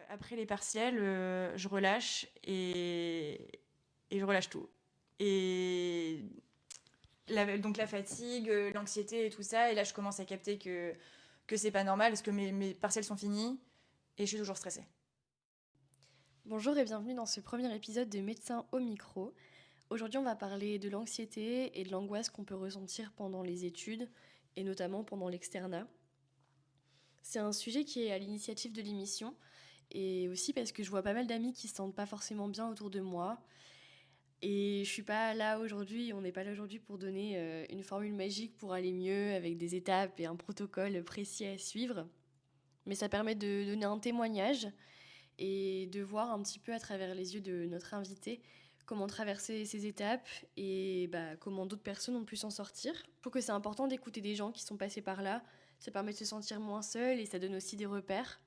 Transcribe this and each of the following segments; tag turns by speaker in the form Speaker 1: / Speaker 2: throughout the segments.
Speaker 1: Après les partiels, je relâche et je relâche tout. Et donc la fatigue, l'anxiété et tout ça. Et là, je commence à capter que c'est pas normal parce que mes partiels sont finis et je suis toujours stressée.
Speaker 2: Bonjour et bienvenue dans ce premier épisode de Médecin au micro. Aujourd'hui, on va parler de l'anxiété et de l'angoisse qu'on peut ressentir pendant les études et notamment pendant l'externat. C'est un sujet qui est à l'initiative de l'émission et aussi parce que je vois pas mal d'amis qui se sentent pas forcément bien autour de moi. Et je suis pas là aujourd'hui, on n'est pas là aujourd'hui pour donner une formule magique pour aller mieux avec des étapes et un protocole précis à suivre. Mais ça permet de donner un témoignage et de voir un petit peu à travers les yeux de notre invité comment traverser ces étapes et comment d'autres personnes ont pu s'en sortir. Je trouve que c'est important d'écouter des gens qui sont passés par là. Ça permet de se sentir moins seul et ça donne aussi des repères.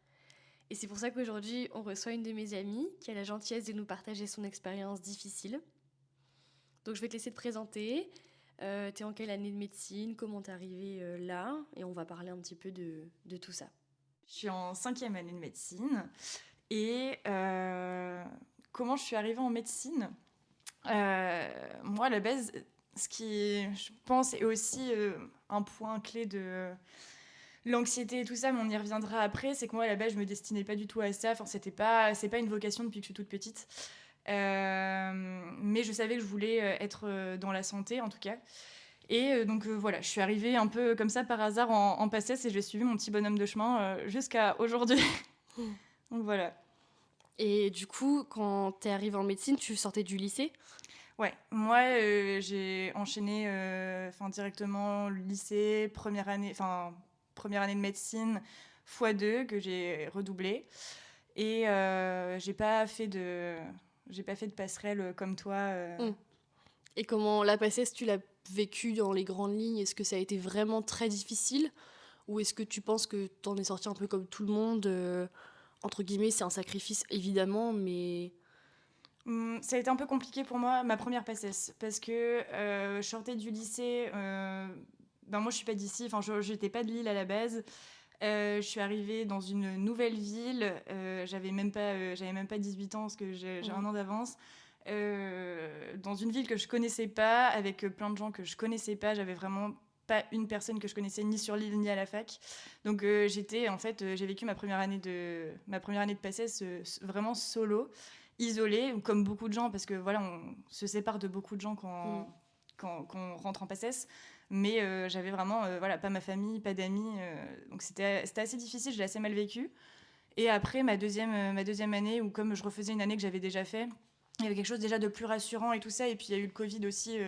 Speaker 2: Et c'est pour ça qu'aujourd'hui, on reçoit une de mes amies qui a la gentillesse de nous partager son expérience difficile. Donc je vais te laisser te présenter. T'es en quelle année de médecine? Comment t'es arrivée là? Et on va parler un petit peu de tout ça.
Speaker 1: Je suis en 5e année de médecine. Et comment je suis arrivée en médecine? Moi, à la base, ce qui, je pense, est aussi un point clé de l'anxiété et tout ça, mais on y reviendra après, c'est que moi, à la base, je me destinais pas du tout à ça. Enfin, c'est pas une vocation depuis que je suis toute petite. Mais je savais que je voulais être dans la santé, en tout cas. Et donc voilà, je suis arrivée un peu comme ça par hasard en PACES et j'ai suivi mon petit bonhomme de chemin jusqu'à aujourd'hui. Donc voilà.
Speaker 2: Et du coup, quand t'es arrivée en médecine, tu sortais du lycée?
Speaker 1: Ouais, moi j'ai enchaîné directement le lycée, première année de médecine x2 que j'ai redoublé et j'ai pas fait de passerelle comme toi.
Speaker 2: Mm. Et comment la PACES, tu l'as vécu dans les grandes lignes? Est-ce que ça a été vraiment très difficile? Ou est-ce que tu penses que t'en es sorti un peu comme tout le monde entre guillemets, c'est un sacrifice évidemment, mais...
Speaker 1: Ça a été un peu compliqué pour moi, ma première PACES, parce que je sortais du lycée. Moi, je suis pas d'ici, enfin, j'étais pas de Lille à la base. Je suis arrivée dans une nouvelle ville. J'avais même pas 18 ans parce que j'ai un an d'avance. Dans une ville que je connaissais pas, avec plein de gens que je connaissais pas. J'avais vraiment pas une personne que je connaissais ni sur l'île ni à la fac. Donc j'ai vécu ma première année de PACES vraiment solo, isolée, comme beaucoup de gens, parce que voilà, on se sépare de beaucoup de gens quand on rentre en PACES. Mais j'avais vraiment pas ma famille, pas d'amis. Donc c'était assez difficile, je l'ai assez mal vécu. Et après, ma deuxième année, où comme je refaisais une année que j'avais déjà fait, il y avait quelque chose déjà de plus rassurant et tout ça. Et puis il y a eu le Covid aussi,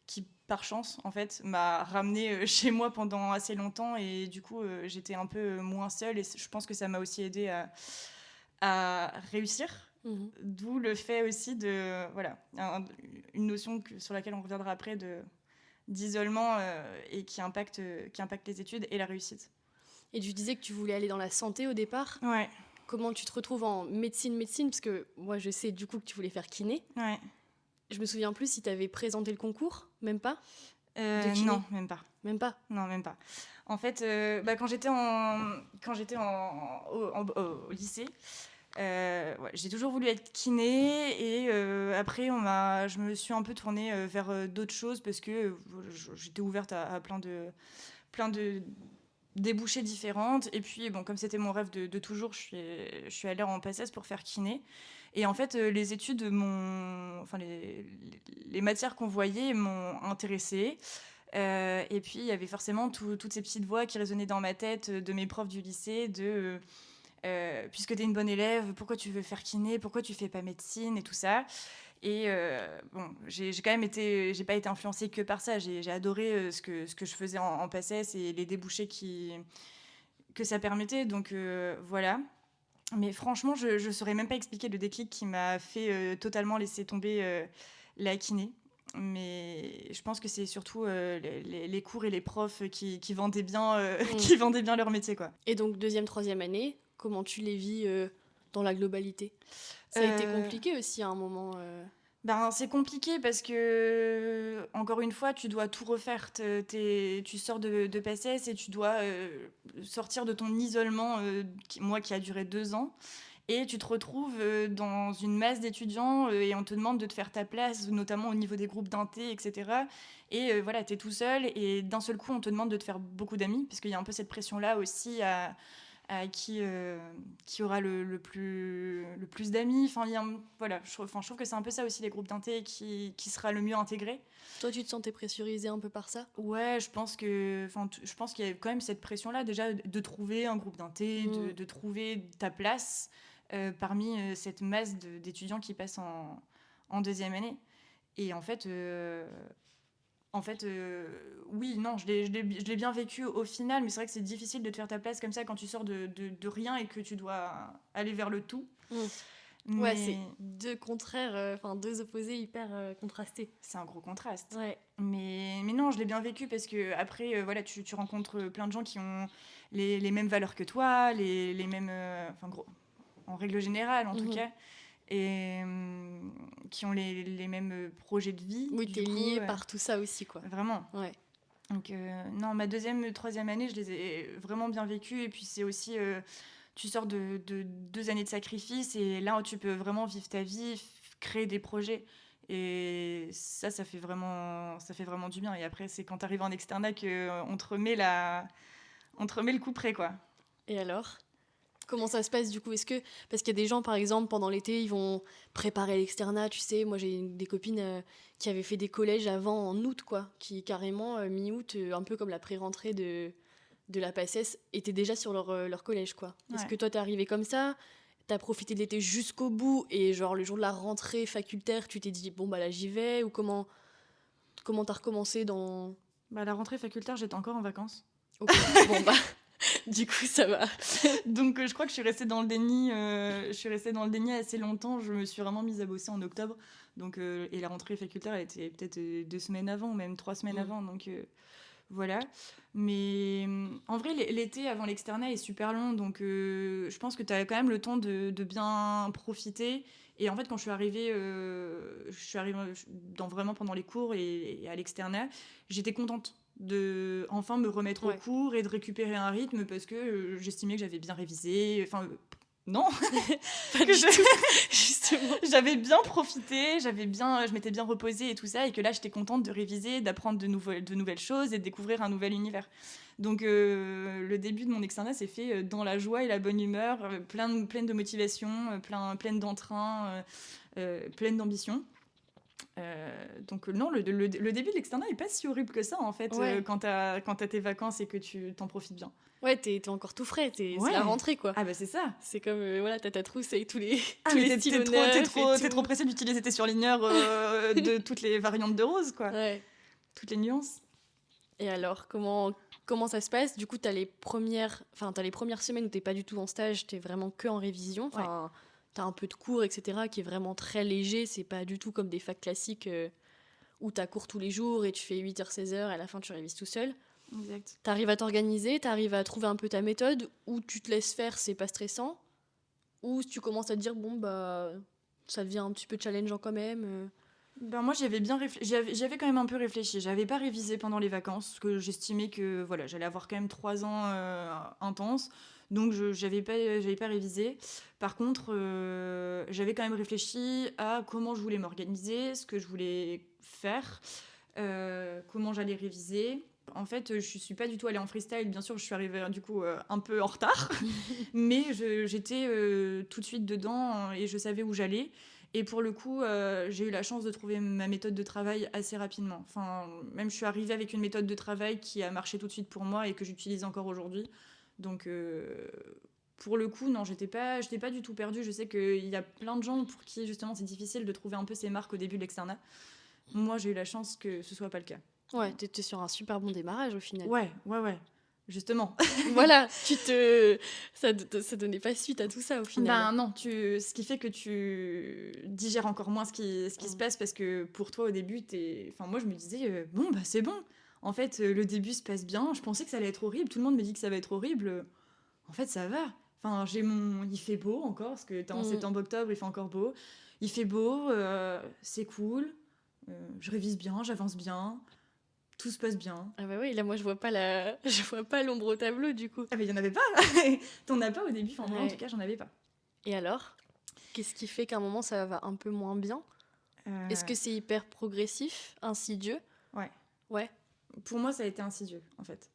Speaker 1: qui, par chance, en fait, m'a ramené chez moi pendant assez longtemps. Et du coup, j'étais un peu moins seule. Et je pense que ça m'a aussi aidée à réussir.
Speaker 2: Mhm.
Speaker 1: D'où le fait aussi de... Voilà, une notion sur laquelle on reviendra après d'isolement et qui impacte les études et la réussite.
Speaker 2: Et tu disais que tu voulais aller dans la santé au départ.
Speaker 1: Ouais,
Speaker 2: Comment tu te retrouves en médecine? Parce que moi, je sais du coup que tu voulais faire kiné.
Speaker 1: ouais.
Speaker 2: Je me souviens plus si tu avais présenté le concours, même pas, de kiné.
Speaker 1: Non, même pas.
Speaker 2: Même pas.
Speaker 1: Non, même pas. En fait, quand j'étais au lycée, ouais, j'ai toujours voulu être kiné et après, je me suis un peu tournée vers d'autres choses parce que j'étais ouverte à plein de débouchés différentes. Et puis, bon, comme c'était mon rêve de toujours, je suis allée en PACES pour faire kiné. Et en fait, les études les matières qu'on voyait m'ont intéressée. Et puis, il y avait forcément toutes ces petites voix qui résonnaient dans ma tête de mes profs du lycée, puisque tu es une bonne élève, pourquoi tu veux faire kiné, pourquoi tu fais pas médecine et tout ça. Et j'ai quand même j'ai pas été influencée que par ça. J'ai adoré ce que je faisais en PACES et les débouchés que ça permettait. Donc voilà. Mais franchement, je saurais même pas expliquer le déclic qui m'a fait totalement laisser tomber la kiné. Mais je pense que c'est surtout les cours et les profs qui vendaient bien, qui vendaient bien leur métier, quoi.
Speaker 2: Et donc, deuxième, troisième année, comment tu les vis dans la globalité? Ça a été
Speaker 1: Euh,
Speaker 2: compliqué aussi à un moment.
Speaker 1: C'est compliqué parce que, encore une fois, tu dois tout refaire. Tu sors de PACES et tu dois sortir de ton isolement, qui a duré 2 ans. et tu te retrouves dans une masse d'étudiants et on te demande de te faire ta place, notamment au niveau des groupes d'inté, etc. Et voilà, t'es tout seul et d'un seul coup, on te demande de te faire beaucoup d'amis, parce qu'il y a un peu cette pression-là aussi à qui aura le plus d'amis. Enfin, voilà, je trouve que c'est un peu ça aussi, les groupes d'inté qui sera le mieux intégré.
Speaker 2: Toi, tu te sentais pressurisée un peu par ça?
Speaker 1: Ouais, je pense qu'il y a quand même cette pression-là, déjà, de trouver un groupe d'inté, de trouver ta place parmi cette masse d'étudiants qui passent en deuxième année. Et oui, non, je l'ai bien vécu au final, mais c'est vrai que c'est difficile de te faire ta place comme ça quand tu sors de rien et que tu dois aller vers le tout.
Speaker 2: Ouais, c'est deux contraires, enfin deux opposés hyper contrastés.
Speaker 1: C'est un gros contraste.
Speaker 2: Ouais.
Speaker 1: Mais non, je l'ai bien vécu parce que après, voilà, tu rencontres plein de gens qui ont les mêmes valeurs que toi, les mêmes, en règle générale en tout cas, et qui ont les mêmes projets de vie.
Speaker 2: Oui, t'es liée par tout ça aussi, quoi.
Speaker 1: Vraiment.
Speaker 2: Ouais.
Speaker 1: Donc non, ma deuxième, troisième année, je les ai vraiment bien vécues. Et puis c'est aussi, tu sors de 2 années de sacrifice et là, tu peux vraiment vivre ta vie, créer des projets. Et ça fait vraiment du bien. Et après, c'est quand tu arrives en externat qu'on te remet le coup près, quoi.
Speaker 2: Et alors ? Comment ça se passe du coup ? Parce qu'il y a des gens, par exemple, pendant l'été, ils vont préparer l'externat, tu sais. Moi, j'ai des copines qui avaient fait des collèges avant en août, quoi. Qui, carrément, mi-août, un peu comme la pré-rentrée de la PACES, étaient déjà sur leur collège, quoi. Ouais. Est-ce que toi, t'es arrivé comme ça ? T'as profité de l'été jusqu'au bout et genre le jour de la rentrée facultaire, tu t'es dit, bon, bah là, j'y vais ? Ou comment t'as recommencé dans...
Speaker 1: La rentrée facultaire, j'étais encore en vacances.
Speaker 2: Ok, bon, bah... Du coup, ça va.
Speaker 1: Donc, je crois que je suis restée dans le déni. Assez longtemps. Je me suis vraiment mise à bosser en octobre. Donc, et la rentrée facultaire, elle était peut-être 2 semaines avant, même 3 semaines avant. Donc, voilà. Mais en vrai, l'été avant l'externat est super long. Donc, je pense que tu as quand même le temps de bien profiter. Et en fait, quand je suis arrivée vraiment pendant les cours et à l'externat, j'étais contente de enfin me remettre au cours et de récupérer un rythme parce que j'estimais que j'avais bien révisé. Enfin, non,
Speaker 2: pas du tout, justement.
Speaker 1: J'avais bien profité, je m'étais bien reposée et tout ça, et que là, j'étais contente de réviser, d'apprendre de nouvelles choses et de découvrir un nouvel univers. Donc, le début de mon externat s'est fait dans la joie et la bonne humeur, pleine de motivation, pleine d'entrain, pleine d'ambition. Donc non, le début de l'externat est pas si horrible que ça en fait, quand t'as tes vacances et que tu t'en profites bien.
Speaker 2: Ouais, t'es encore tout frais, c'est la rentrée, quoi.
Speaker 1: Ah bah c'est ça.
Speaker 2: C'est comme, voilà, t'as ta trousse avec tous les
Speaker 1: stylos neufs. T'es trop pressée d'utiliser tes surligneurs de toutes les variantes de rose, quoi.
Speaker 2: Ouais.
Speaker 1: Toutes les nuances.
Speaker 2: Et alors, comment ça se passe ? Du coup, t'as les premières semaines où t'es pas du tout en stage, t'es vraiment que en révision. Enfin, t'as un peu de cours, etc., qui est vraiment très léger. C'est pas du tout comme des facs classiques où t'as cours tous les jours et tu fais 8h, 16h, à la fin tu révises tout seul.
Speaker 1: Exact.
Speaker 2: T'arrives à t'organiser, t'arrives à trouver un peu ta méthode, ou tu te laisses faire, c'est pas stressant, ou tu commences à te dire, bon, bah, ça devient un petit peu challengeant quand même.
Speaker 1: Ben moi, j'avais quand même un peu réfléchi. J'avais pas révisé pendant les vacances, parce que j'estimais que voilà, j'allais avoir quand même 3 ans intenses. Donc, j'avais pas révisé. Par contre, j'avais quand même réfléchi à comment je voulais m'organiser, ce que je voulais faire, comment j'allais réviser. En fait, je suis pas du tout allée en freestyle. Bien sûr, je suis arrivée du coup un peu en retard, mais j'étais tout de suite dedans et je savais où j'allais. Et pour le coup, j'ai eu la chance de trouver ma méthode de travail assez rapidement. Enfin, même je suis arrivée avec une méthode de travail qui a marché tout de suite pour moi et que j'utilise encore aujourd'hui. Donc, pour le coup, non, j'étais pas du tout perdue. Je sais qu'il y a plein de gens pour qui, justement, c'est difficile de trouver un peu ses marques au début de l'externat. Moi, j'ai eu la chance que ce soit pas le cas.
Speaker 2: Ouais, t'étais sur un super bon démarrage au final.
Speaker 1: Ouais. Justement.
Speaker 2: Voilà, ça donnait pas suite à tout ça au final.
Speaker 1: Ben non, ce qui fait que tu digères encore moins ce qui se passe, parce que pour toi au début, moi je me disais, bon bah c'est bon. En fait, le début se passe bien, je pensais que ça allait être horrible, tout le monde me dit que ça va être horrible. En fait, ça va. Enfin, il fait beau encore, parce que t'es en septembre-octobre, il fait encore beau. Il fait beau, c'est cool, je révise bien, j'avance bien. Tout se passe bien.
Speaker 2: Ah bah oui, là moi je vois pas l'ombre au tableau du coup.
Speaker 1: Ah mais il y en avait pas. T'en as pas au début, enfin moi en tout cas j'en avais pas.
Speaker 2: Et alors, qu'est-ce qui fait qu'à un moment, ça va un peu moins bien? Est-ce que c'est hyper progressif, insidieux?
Speaker 1: Ouais.
Speaker 2: Ouais.
Speaker 1: Pour moi, ça a été insidieux, en fait.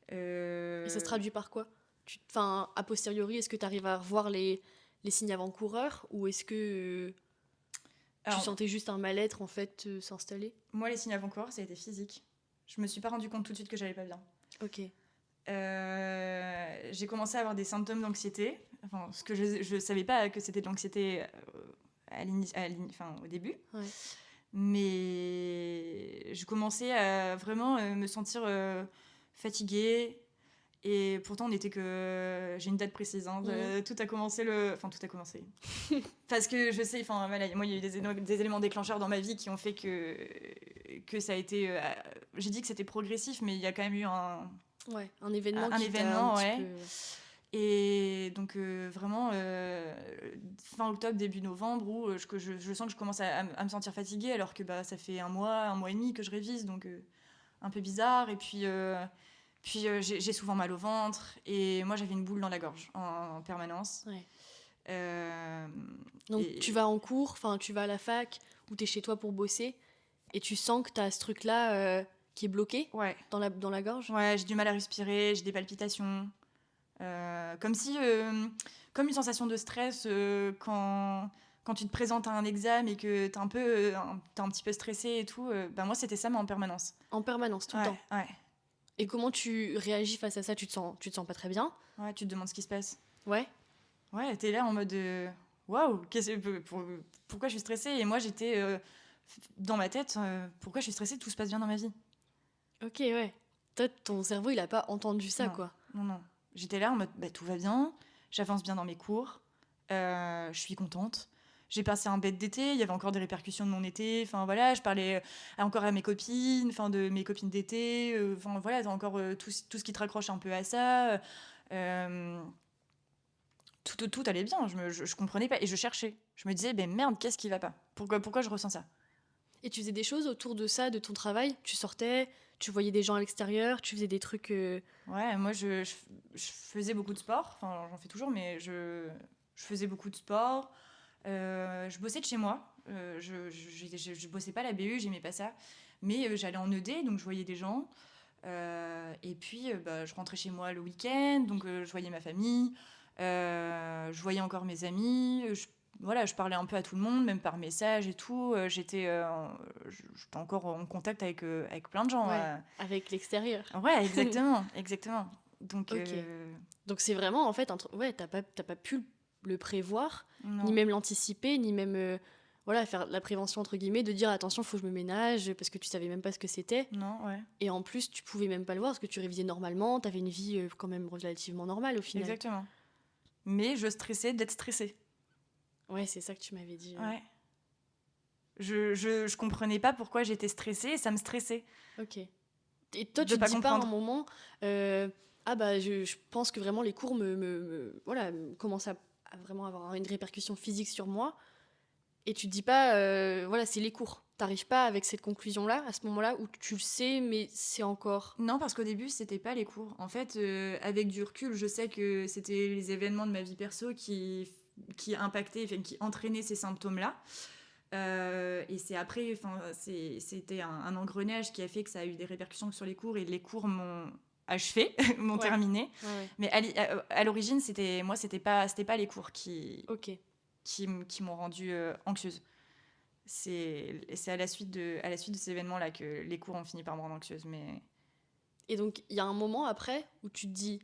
Speaker 2: Et ça se traduit par quoi? Enfin, a posteriori, est-ce que tu arrives à revoir les signes avant-coureurs ou est-ce que tu
Speaker 1: Alors,
Speaker 2: sentais juste un mal-être en fait s'installer?
Speaker 1: moi, les signes avant-coureurs, ça a été physique. Je me suis pas rendu compte tout de suite que j'allais pas bien.
Speaker 2: Ok.
Speaker 1: J'ai commencé à avoir des symptômes d'anxiété. Enfin, ce que je savais pas que c'était de l'anxiété au début.
Speaker 2: Ouais.
Speaker 1: Mais je commençais à vraiment me sentir fatiguée. Et pourtant, on n'était que. J'ai une date précise. Hein, tout a commencé Enfin, tout a commencé. Parce que je sais, enfin, voilà, moi, il y a eu des éléments déclencheurs dans ma vie qui ont fait que ça a été. J'ai dit que c'était progressif, mais il y a quand même eu
Speaker 2: un événement
Speaker 1: un
Speaker 2: qui
Speaker 1: événement,
Speaker 2: t'a un
Speaker 1: ouais.
Speaker 2: petit peu...
Speaker 1: Et donc, vraiment, fin octobre, début novembre, où je sens que je commence à me sentir fatiguée, alors que ça fait un mois et demi que je révise, donc un peu bizarre. Et puis j'ai souvent mal au ventre, et moi, j'avais une boule dans la gorge en permanence.
Speaker 2: Ouais. Donc, tu vas en cours, enfin, tu vas à la fac, ou t'es chez toi pour bosser, et tu sens que t'as ce truc-là qui est bloqué dans la gorge?
Speaker 1: Ouais, j'ai du mal à respirer, j'ai des palpitations. Comme une sensation de stress quand tu te présentes à un examen et que t'es un petit peu stressé et tout. Moi, c'était ça, mais en permanence.
Speaker 2: En permanence, tout le temps.
Speaker 1: Ouais.
Speaker 2: Et comment tu réagis face à ça? Tu te sens pas très bien?
Speaker 1: Ouais, tu te demandes ce qui se passe.
Speaker 2: Ouais.
Speaker 1: Ouais, t'es là en mode waouh, pourquoi je suis stressée? Et moi, j'étais dans ma tête, pourquoi je suis stressée? Tout se passe bien dans ma vie.
Speaker 2: Ok, ouais. Toi, ton cerveau, il a pas entendu ça,
Speaker 1: Non.
Speaker 2: quoi.
Speaker 1: Non. J'étais là en mode tout va bien, j'avance bien dans mes cours, je suis contente. J'ai passé un bête d'été, il y avait encore des répercussions de mon été. Enfin voilà, je parlais encore à mes copines, de mes copines d'été. Enfin voilà, t'as encore tout ce qui te raccroche un peu à ça. Tout allait bien, je comprenais pas et je cherchais. Je me disais, merde, qu'est-ce qui va pas? Pourquoi je ressens ça?
Speaker 2: Et tu faisais des choses autour de ça, de ton travail? Tu sortais, tu voyais des gens à l'extérieur, tu faisais des trucs...
Speaker 1: Ouais, moi je faisais beaucoup de sport. Enfin, j'en fais toujours, mais je faisais beaucoup de sport. Je bossais de chez moi. Je bossais pas à la BU, j'aimais pas ça. Mais j'allais en ED, donc je voyais des gens. Et puis, je rentrais chez moi le week-end, donc je voyais ma famille. Je voyais encore mes amis. Je parlais un peu à tout le monde, même par message et tout. J'étais encore en contact avec plein de gens.
Speaker 2: Ouais, avec l'extérieur.
Speaker 1: Ouais, exactement. Donc,
Speaker 2: ok. Donc c'est vraiment, en fait, ouais, t'as pas pu le prévoir,
Speaker 1: non.
Speaker 2: Ni même l'anticiper, ni même faire la prévention, entre guillemets, de dire attention, faut que je me ménage, parce que tu savais même pas ce que c'était.
Speaker 1: Non, ouais.
Speaker 2: Et en plus, tu pouvais même pas le voir, parce que tu révisais normalement, t'avais une vie quand même relativement normale au final.
Speaker 1: Exactement. Mais je stressais d'être stressée.
Speaker 2: Ouais, c'est ça que tu m'avais dit.
Speaker 1: Ouais. Je comprenais pas pourquoi j'étais stressée et ça me stressait.
Speaker 2: Ok. Et toi, tu te dis pas à un moment, je pense que vraiment les cours commencent à vraiment avoir une répercussion physique sur moi. Et tu te dis pas, c'est les cours. T'arrives pas avec cette conclusion-là, à ce moment-là, où tu le sais, mais c'est encore...
Speaker 1: Non, parce qu'au début, c'était pas les cours. En fait, avec du recul, je sais que c'était les événements de ma vie perso qui impactaient, qui entraînaient ces symptômes-là. Et c'est après, c'était un engrenage qui a fait que ça a eu des répercussions sur les cours, et les cours m'ont achevé, m'ont terminé.
Speaker 2: Ouais.
Speaker 1: Mais à l'origine, c'était pas les cours qui m'ont rendue anxieuse. C'est à la suite de ces événements-là que les cours ont fini par me rendre anxieuse. Mais...
Speaker 2: Et donc, il y a un moment après où tu te dis,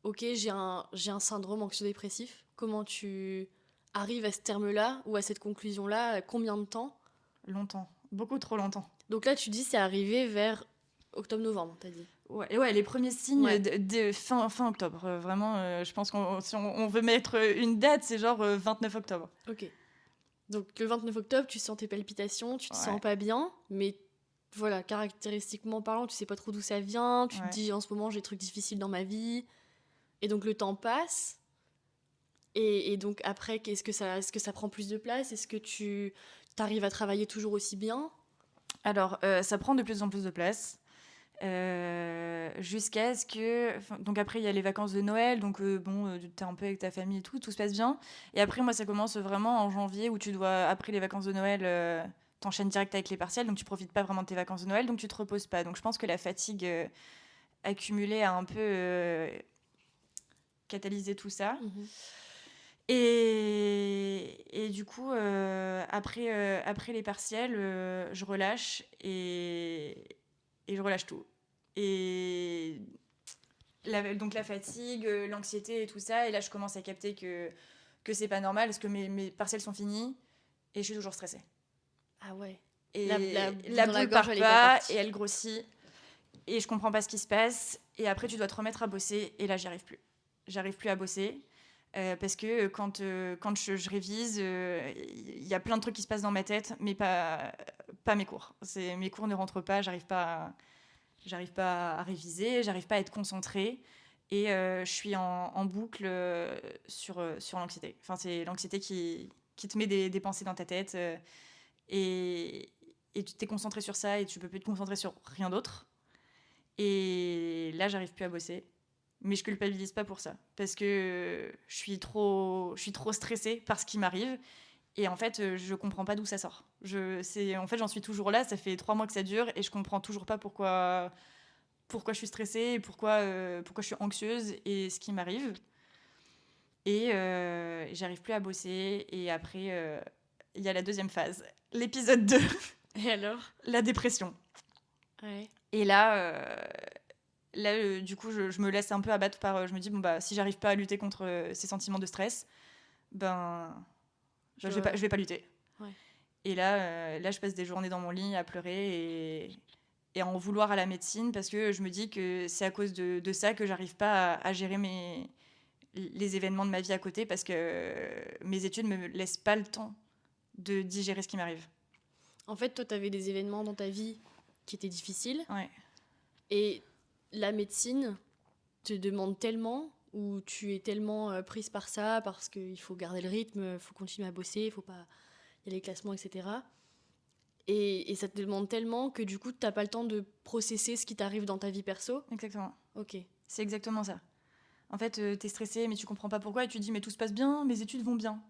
Speaker 2: ok, j'ai un syndrome anxio-dépressif. Comment tu arrives à ce terme-là ou à cette conclusion-là? Combien de temps?
Speaker 1: Longtemps. Beaucoup trop longtemps.
Speaker 2: Donc là, tu dis, c'est arrivé vers octobre-novembre, t'as dit.
Speaker 1: Ouais, les premiers signes de fin octobre. Vraiment, je pense que si on veut mettre une date, c'est genre 29 octobre.
Speaker 2: Ok. Donc le 29 octobre, tu sens tes palpitations, tu te sens pas bien, mais voilà, caractéristiquement parlant, tu sais pas trop d'où ça vient, tu te dis en ce moment j'ai des trucs difficiles dans ma vie. Et donc le temps passe. Et donc après, est-ce que ça prend plus de place? Est-ce que tu arrives à travailler toujours aussi bien?
Speaker 1: Alors, ça prend de plus en plus de place. Jusqu'à ce que... Donc après, il y a les vacances de Noël, donc t'es un peu avec ta famille et tout se passe bien. Et après, moi, ça commence vraiment en janvier, où tu dois, après les vacances de Noël, t'enchaînes direct avec les partiels, donc tu profites pas vraiment de tes vacances de Noël, donc tu te reposes pas. Donc je pense que la fatigue accumulée a un peu catalysé tout ça. Et du coup, après les partiels, je relâche et je relâche tout. Et donc la fatigue, l'anxiété et tout ça. Et là, je commence à capter que c'est pas normal parce que mes partiels sont finis et je suis toujours stressée.
Speaker 2: Ah ouais.
Speaker 1: Et
Speaker 2: la
Speaker 1: boule
Speaker 2: gorge,
Speaker 1: part
Speaker 2: elle est
Speaker 1: pas
Speaker 2: partie.
Speaker 1: et elle grossit. Et je comprends pas ce qui se passe. Et après, tu dois te remettre à bosser. Et là, j'y arrive plus. J'arrive plus à bosser. Parce que quand je révise, il y a plein de trucs qui se passent dans ma tête, mais pas mes cours. Mes cours ne rentrent pas, j'arrive pas à réviser, j'arrive pas à être concentrée. Et je suis en boucle sur l'anxiété. Enfin, c'est l'anxiété qui te met des pensées dans ta tête. Et tu t'es concentré sur ça et tu peux plus te concentrer sur rien d'autre. Et là, j'arrive plus à bosser. Mais je culpabilise pas pour ça. Parce que je suis trop stressée par ce qui m'arrive. Et en fait, je comprends pas d'où ça sort. En fait, j'en suis toujours là. Ça fait 3 mois que ça dure. Et je comprends toujours pas pourquoi je suis stressée et pourquoi je suis anxieuse et ce qui m'arrive. Et j'arrive plus à bosser. Et après, il y a la deuxième phase. L'épisode 2.
Speaker 2: Et alors ?
Speaker 1: La dépression.
Speaker 2: Ouais.
Speaker 1: Et là, du coup, je me laisse un peu abattre par... je me dis, si j'arrive pas à lutter contre ces sentiments de stress, je vais pas lutter.
Speaker 2: Ouais.
Speaker 1: Et là, je passe des journées dans mon lit à pleurer et à en vouloir à la médecine parce que je me dis que c'est à cause de ça que j'arrive pas à gérer les événements de ma vie à côté parce que mes études me laissent pas le temps de digérer ce qui m'arrive.
Speaker 2: En fait, toi, t'avais des événements dans ta vie qui étaient difficiles.
Speaker 1: Ouais.
Speaker 2: Et la médecine te demande tellement, ou tu es tellement prise par ça, parce qu'il faut garder le rythme, il faut continuer à bosser, il faut pas... Il y a les classements, etc. Et ça te demande tellement que du coup, t'as pas le temps de processer ce qui t'arrive dans ta vie perso.
Speaker 1: Exactement.
Speaker 2: Ok.
Speaker 1: C'est exactement ça. En fait, t'es stressé, mais tu comprends pas pourquoi, et tu te dis, mais tout se passe bien, mes études vont bien.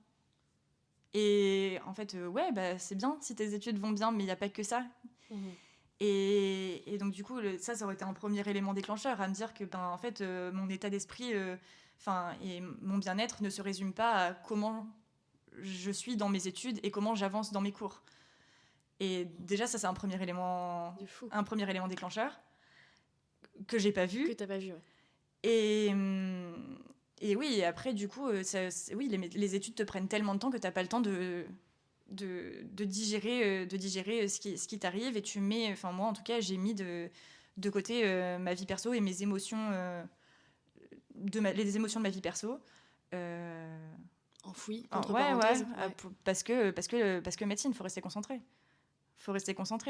Speaker 1: Et en fait, ouais, c'est bien si tes études vont bien, mais il n'y a pas que ça. Et donc, du coup, ça aurait été un premier élément déclencheur, à me dire que, en fait, mon état d'esprit et mon bien-être ne se résument pas à comment je suis dans mes études et comment j'avance dans mes cours. Et déjà, ça, c'est un premier élément déclencheur que j'ai pas vu.
Speaker 2: Que t'as pas vu, ouais.
Speaker 1: Et oui, et après, du coup, oui, les études te prennent tellement de temps que t'as pas le temps de digérer ce qui t'arrive. Et tu mets, enfin moi en tout cas, j'ai mis de côté ma vie perso et mes émotions, les émotions de ma vie perso.
Speaker 2: Enfouies, entre parenthèses. Ouais.
Speaker 1: Parce que médecine, faut rester concentré.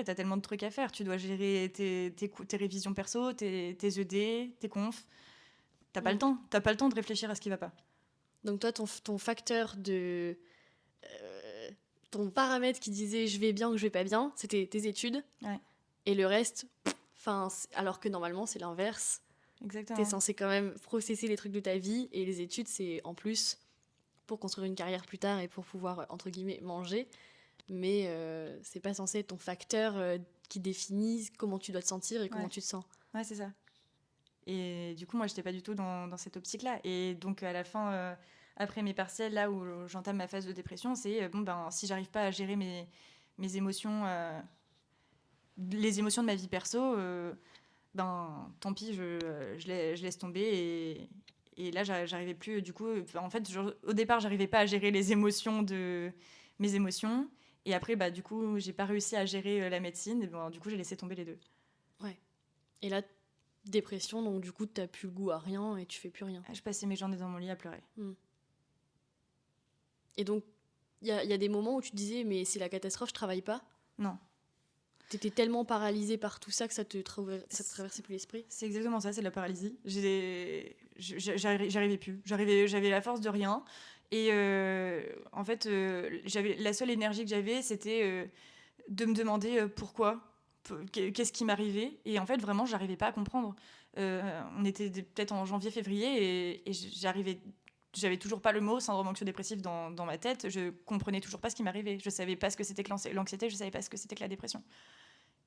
Speaker 1: T'as tellement de trucs à faire. Tu dois gérer tes révisions perso, tes ED, tes confs. T'as pas le temps. T'as pas le temps de réfléchir à ce qui va pas.
Speaker 2: Donc toi, ton facteur de... ton paramètre qui disait je vais bien ou je vais pas bien, c'était tes études.
Speaker 1: Ouais.
Speaker 2: Et le reste, alors que normalement, c'est l'inverse.
Speaker 1: Exactement.
Speaker 2: T'es censé quand même processer les trucs de ta vie, et les études, c'est en plus pour construire une carrière plus tard et pour pouvoir, entre guillemets, manger. Mais c'est pas censé être ton facteur qui définit comment tu dois te sentir et comment tu te sens.
Speaker 1: Ouais, c'est ça. Et du coup, moi, j'étais pas du tout dans cette optique-là. Et donc, à la fin, après mes partiels, là où j'entame ma phase de dépression, c'est si j'arrive pas à gérer mes émotions, les émotions de ma vie perso, tant pis, je laisse tomber. Et là, j'arrivais plus. Du coup, en fait, au départ, j'arrivais pas à gérer les émotions de mes émotions. Et après, du coup, j'ai pas réussi à gérer la médecine. Et du coup, j'ai laissé tomber les deux.
Speaker 2: Ouais. Et là, dépression, donc du coup, t'as plus le goût à rien et tu fais plus rien.
Speaker 1: Je passais mes journées dans mon lit à pleurer.
Speaker 2: Et donc, il y a des moments où tu te disais, mais c'est la catastrophe, je travaille pas.
Speaker 1: Non.
Speaker 2: T'étais tellement paralysée par tout ça que ça te traversait plus l'esprit. C'est
Speaker 1: exactement ça, c'est de la paralysie. J'arrivais plus. J'avais la force de rien. Et en fait, la seule énergie que j'avais, c'était de me demander pourquoi qu'est-ce qui m'arrivait. Et en fait, vraiment, j'arrivais pas à comprendre. On était peut-être en janvier-février et j'avais toujours pas le mot syndrome anxio-dépressif dans ma tête. Je comprenais toujours pas ce qui m'arrivait. Je savais pas ce que c'était que l'anxiété, je savais pas ce que c'était que la dépression.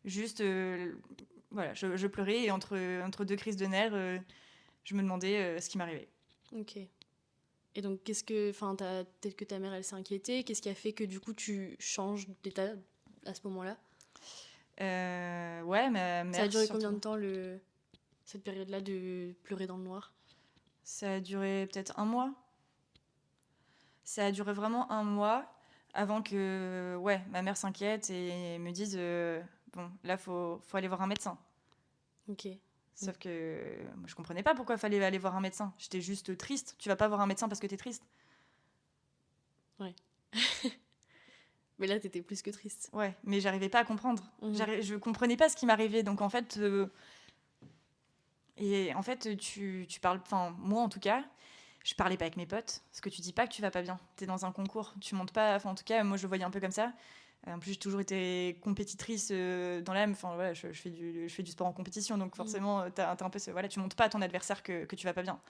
Speaker 1: Juste, voilà, je pleurais et entre deux crises de nerfs, je me demandais ce qui m'arrivait.
Speaker 2: Ok. Et donc, peut-être que ta mère, elle s'est inquiétée. Qu'est-ce qui a fait que du coup, tu changes d'état à ce moment-là ?
Speaker 1: Ouais, ma mère.
Speaker 2: Ça a duré combien de temps, cette période-là de pleurer dans le noir ?
Speaker 1: Ça a duré peut-être 1 mois. Ça a duré vraiment 1 mois avant que ma mère s'inquiète et me dise bon, là, faut aller voir un médecin.
Speaker 2: Ok.
Speaker 1: Sauf que moi, je comprenais pas pourquoi il fallait aller voir un médecin. J'étais juste triste. Tu vas pas voir un médecin parce que t'es triste.
Speaker 2: Ouais. Mais là, t'étais plus que triste.
Speaker 1: Ouais, mais j'arrivais pas à comprendre. Je comprenais pas ce qui m'arrivait. Donc en fait, tu parles. Enfin, moi en tout cas, je parlais pas avec mes potes. Parce que tu dis pas que tu vas pas bien. T'es dans un concours. Tu montes pas. Enfin, en tout cas, moi je le voyais un peu comme ça. En plus, j'ai toujours été compétitrice dans l'âme. Enfin, voilà, je fais du sport en compétition. Donc forcément, t'as un peu voilà, tu montres pas à ton adversaire que tu vas pas bien.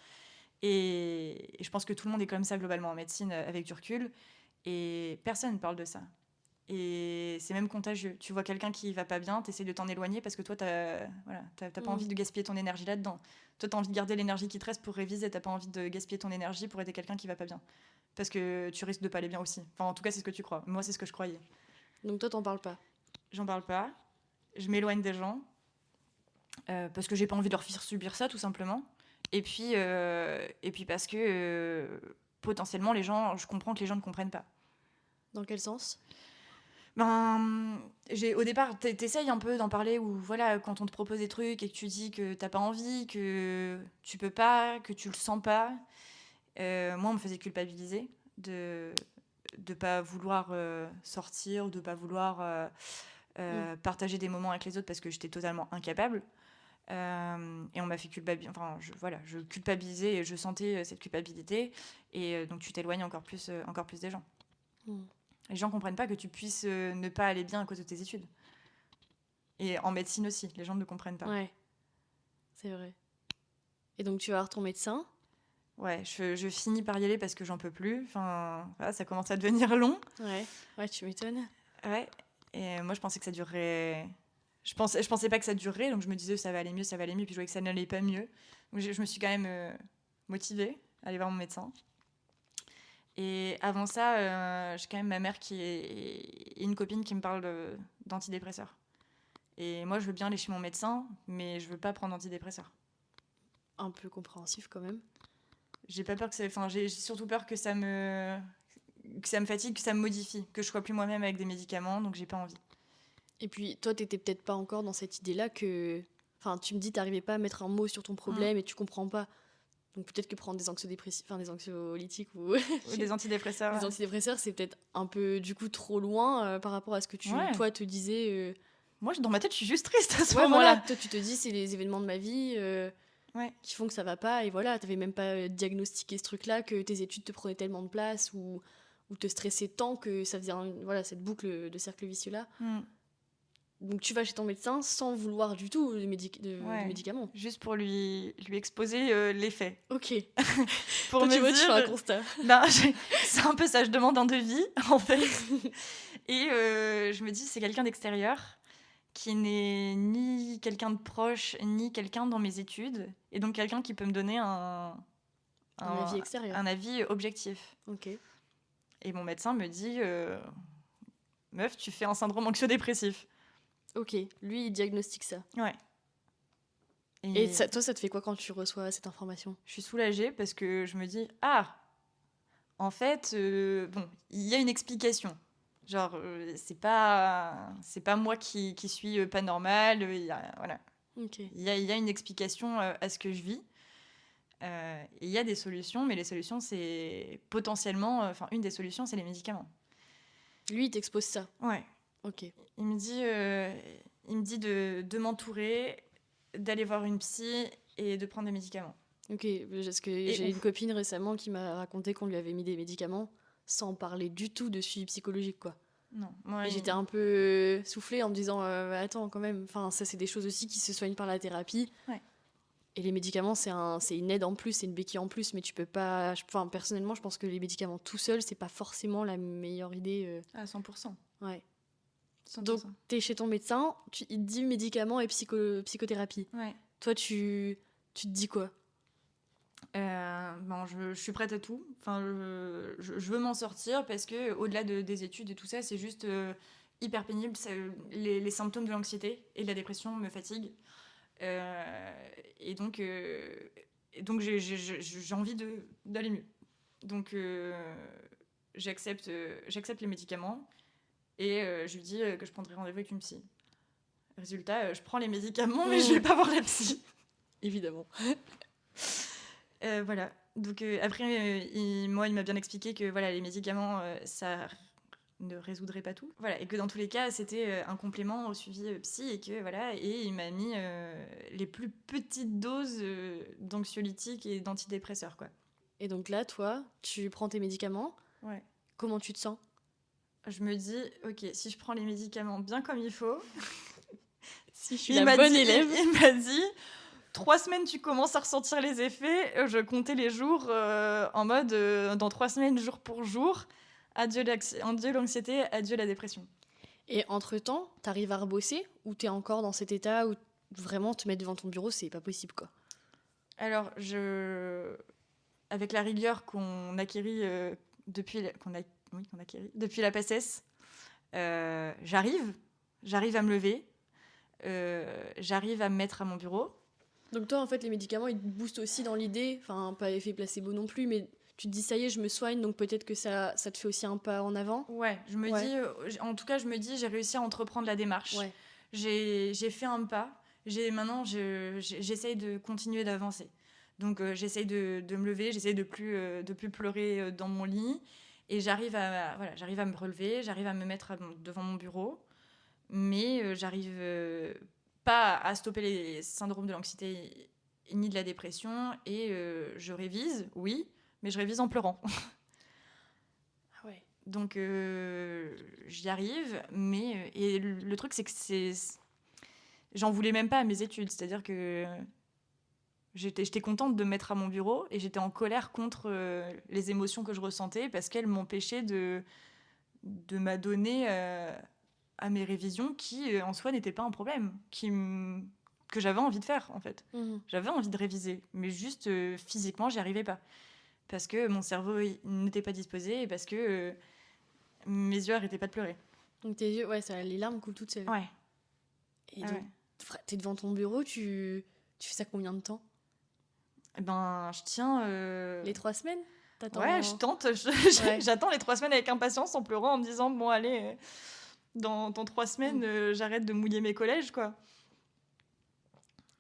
Speaker 1: Et je pense que tout le monde est comme ça globalement en médecine avec du recul. Et personne ne parle de ça. Et c'est même contagieux. Tu vois quelqu'un qui va pas bien, t'essayes de t'en éloigner parce que toi, t'as pas envie de gaspiller ton énergie là-dedans. Toi, t'as envie de garder l'énergie qui te reste pour réviser, t'as pas envie de gaspiller ton énergie pour aider quelqu'un qui va pas bien. Parce que tu risques de pas aller bien aussi. Enfin, en tout cas, c'est ce que tu crois. Moi, c'est ce que je croyais.
Speaker 2: Donc toi, t'en parles pas ?
Speaker 1: J'en parle pas. Je m'éloigne des gens parce que j'ai pas envie de leur faire subir ça, tout simplement. Et puis parce que potentiellement, je comprends que les gens ne comprennent pas.
Speaker 2: Dans quel sens ?
Speaker 1: Au départ, t'essayes un peu d'en parler où, voilà, quand on te propose des trucs et que tu dis que t'as pas envie, que tu peux pas, que tu le sens pas. Moi, on me faisait culpabiliser de pas vouloir sortir, de pas vouloir partager des moments avec les autres parce que j'étais totalement incapable. Et on m'a fait culpabiliser. Enfin, je culpabilisais et je sentais cette culpabilité. Et donc, tu t'éloignes encore plus des gens. Les gens comprennent pas que tu puisses ne pas aller bien à cause de tes études. Et en médecine aussi, les gens ne comprennent pas.
Speaker 2: Ouais, c'est vrai. Et donc, tu vas voir ton médecin ?
Speaker 1: Ouais, je finis par y aller parce que j'en peux plus. Enfin, voilà, ça commence à devenir long.
Speaker 2: Ouais, tu m'étonnes.
Speaker 1: Ouais. Et moi, je pensais que ça durerait. Je pensais pas que ça durerait, donc je me disais ça va aller mieux. Puis je voyais que ça n'allait pas mieux. Donc je me suis quand même motivée à aller voir mon médecin. Et avant ça, j'ai quand même ma mère et une copine qui me parle d'antidépresseurs. Et moi, je veux bien aller chez mon médecin, mais je veux pas prendre d'antidépresseurs.
Speaker 2: Un peu compréhensif quand même.
Speaker 1: J'ai pas peur que j'ai surtout peur que ça me fatigue, que ça me modifie, que je sois plus moi-même avec des médicaments, donc j'ai pas envie.
Speaker 2: Et puis, toi, t'étais peut-être pas encore dans cette idée-là que... Enfin, tu me dis, t'arrivais pas à mettre un mot sur ton problème et tu comprends pas. Donc peut-être que prendre des anxiolytiques ou
Speaker 1: des antidépresseurs.
Speaker 2: Les antidépresseurs, c'est peut-être un peu, du coup, trop loin par rapport à ce que toi, te disais.
Speaker 1: Moi, dans ma tête, je suis juste triste à ce moment-là.
Speaker 2: Voilà. Toi, tu te dis, c'est les événements de ma vie qui font que ça va pas. Et voilà, t'avais même pas diagnostiqué ce truc-là, que tes études te prenaient tellement de place ou te stressaient tant que ça faisait cette boucle de cercle vicieux-là. Donc tu vas chez ton médecin sans vouloir du tout de médicaments.
Speaker 1: Juste pour lui exposer les faits.
Speaker 2: Ok.
Speaker 1: Pour me dire...
Speaker 2: tu fais un constat.
Speaker 1: C'est un peu ça, je demande un devis, en fait. Et je me dis, c'est quelqu'un d'extérieur qui n'est ni quelqu'un de proche, ni quelqu'un dans mes études. Et donc quelqu'un qui peut me donner un
Speaker 2: avis extérieur.
Speaker 1: Un avis objectif.
Speaker 2: Ok.
Speaker 1: Et mon médecin me dit, meuf, tu fais un syndrome anxio-dépressif.
Speaker 2: Ok, lui, il diagnostique ça.
Speaker 1: Ouais.
Speaker 2: Et toi, ça te fait quoi quand tu reçois cette information ?
Speaker 1: Je suis soulagée parce que je me dis, en fait, bon, il y a une explication. Genre, c'est pas moi qui suis pas normale. Voilà.
Speaker 2: Okay.
Speaker 1: Il y a une explication à ce que je vis. Et il y a des solutions, mais les solutions, c'est potentiellement... une des solutions, c'est les médicaments.
Speaker 2: Lui, il t'expose ça ?
Speaker 1: Ouais.
Speaker 2: Ok.
Speaker 1: Il me dit de m'entourer, d'aller voir une psy et de prendre des médicaments.
Speaker 2: Ok, parce que j'ai une copine récemment qui m'a raconté qu'on lui avait mis des médicaments sans parler du tout de suivi psychologique, quoi.
Speaker 1: Non. Moi,
Speaker 2: Et j'étais un peu soufflée en me disant attends quand même, enfin ça c'est des choses aussi qui se soignent par la thérapie.
Speaker 1: Ouais.
Speaker 2: Et les médicaments c'est une aide en plus, c'est une béquille en plus, mais tu peux pas. Enfin personnellement je pense que les médicaments tout seuls c'est pas forcément la meilleure idée.
Speaker 1: À 100%.
Speaker 2: Ouais.
Speaker 1: 100%.
Speaker 2: Donc t'es chez ton médecin, il te dit médicaments et psychothérapie.
Speaker 1: Ouais.
Speaker 2: Toi tu te dis quoi?
Speaker 1: Je suis prête à tout. Enfin, je veux m'en sortir parce que au-delà des études et tout ça, c'est juste hyper pénible. Les symptômes de l'anxiété et de la dépression me fatiguent. Et donc j'ai envie d'aller mieux. Donc j'accepte les médicaments et je lui dis que je prendrai rendez-vous avec une psy. Résultat, je prends les médicaments, mais je vais pas voir la psy.
Speaker 2: Évidemment.
Speaker 1: Voilà. Donc après, il m'a bien expliqué que voilà, les médicaments, ça ne résoudrait pas tout. Voilà, et que dans tous les cas, c'était un complément au suivi psy et que voilà, et il m'a mis les plus petites doses d'anxiolytiques et d'antidépresseurs, quoi.
Speaker 2: Et donc là, toi, tu prends tes médicaments.
Speaker 1: Ouais.
Speaker 2: Comment tu te sens?
Speaker 1: Je me dis, ok, si je prends les médicaments bien comme il faut,
Speaker 2: si je suis la bonne élève,
Speaker 1: il m'a dit. 3 semaines, tu commences à ressentir les effets. Je comptais les jours en mode dans 3 semaines, jour pour jour. Adieu l'anxiété, adieu la dépression.
Speaker 2: Et entre-temps, t'arrives à rebosser ou t'es encore dans cet état où vraiment te mettre devant ton bureau, c'est pas possible, quoi?
Speaker 1: Alors, avec la rigueur qu'on acquérit depuis la PACES, j'arrive à me lever, j'arrive à me mettre à mon bureau.
Speaker 2: Donc toi, en fait, les médicaments, ils te boostent aussi dans l'idée, enfin, pas effet placebo non plus, mais tu te dis, ça y est, je me soigne, donc peut-être que ça te fait aussi un pas en avant.
Speaker 1: Ouais, je me dis, j'ai réussi à entreprendre la démarche.
Speaker 2: Ouais.
Speaker 1: J'ai fait un pas. Maintenant, j'essaye de continuer d'avancer. Donc, j'essaye de me lever, j'essaye de plus pleurer dans mon lit. Et j'arrive à me relever, j'arrive à me mettre devant mon bureau. Mais j'arrive pas à stopper les syndromes de l'anxiété ni de la dépression. Et je révise, oui, mais je révise en pleurant.
Speaker 2: Ah ouais.
Speaker 1: Donc, j'y arrive. Mais et le truc, c'est que j'en voulais même pas à mes études. C'est-à-dire que j'étais contente de me mettre à mon bureau et j'étais en colère contre les émotions que je ressentais parce qu'elles m'empêchaient de m'adonner à mes révisions qui, en soi, n'étaient pas un problème, que j'avais envie de faire, en fait. J'avais envie de réviser, mais juste physiquement, j'y arrivais pas. Parce que mon cerveau n'était pas disposé et parce que mes yeux arrêtaient pas de pleurer.
Speaker 2: Donc tes yeux, ouais, les larmes coulent toutes seules.
Speaker 1: Ouais.
Speaker 2: Et donc, t'es devant ton bureau, tu fais ça combien de temps?
Speaker 1: Eh ben, je tiens...
Speaker 2: Les 3 semaines?
Speaker 1: Ouais, je tente. J'attends les 3 semaines avec impatience en pleurant, en me disant, bon, allez, dans 3 semaines, j'arrête de mouiller mes collèges, quoi.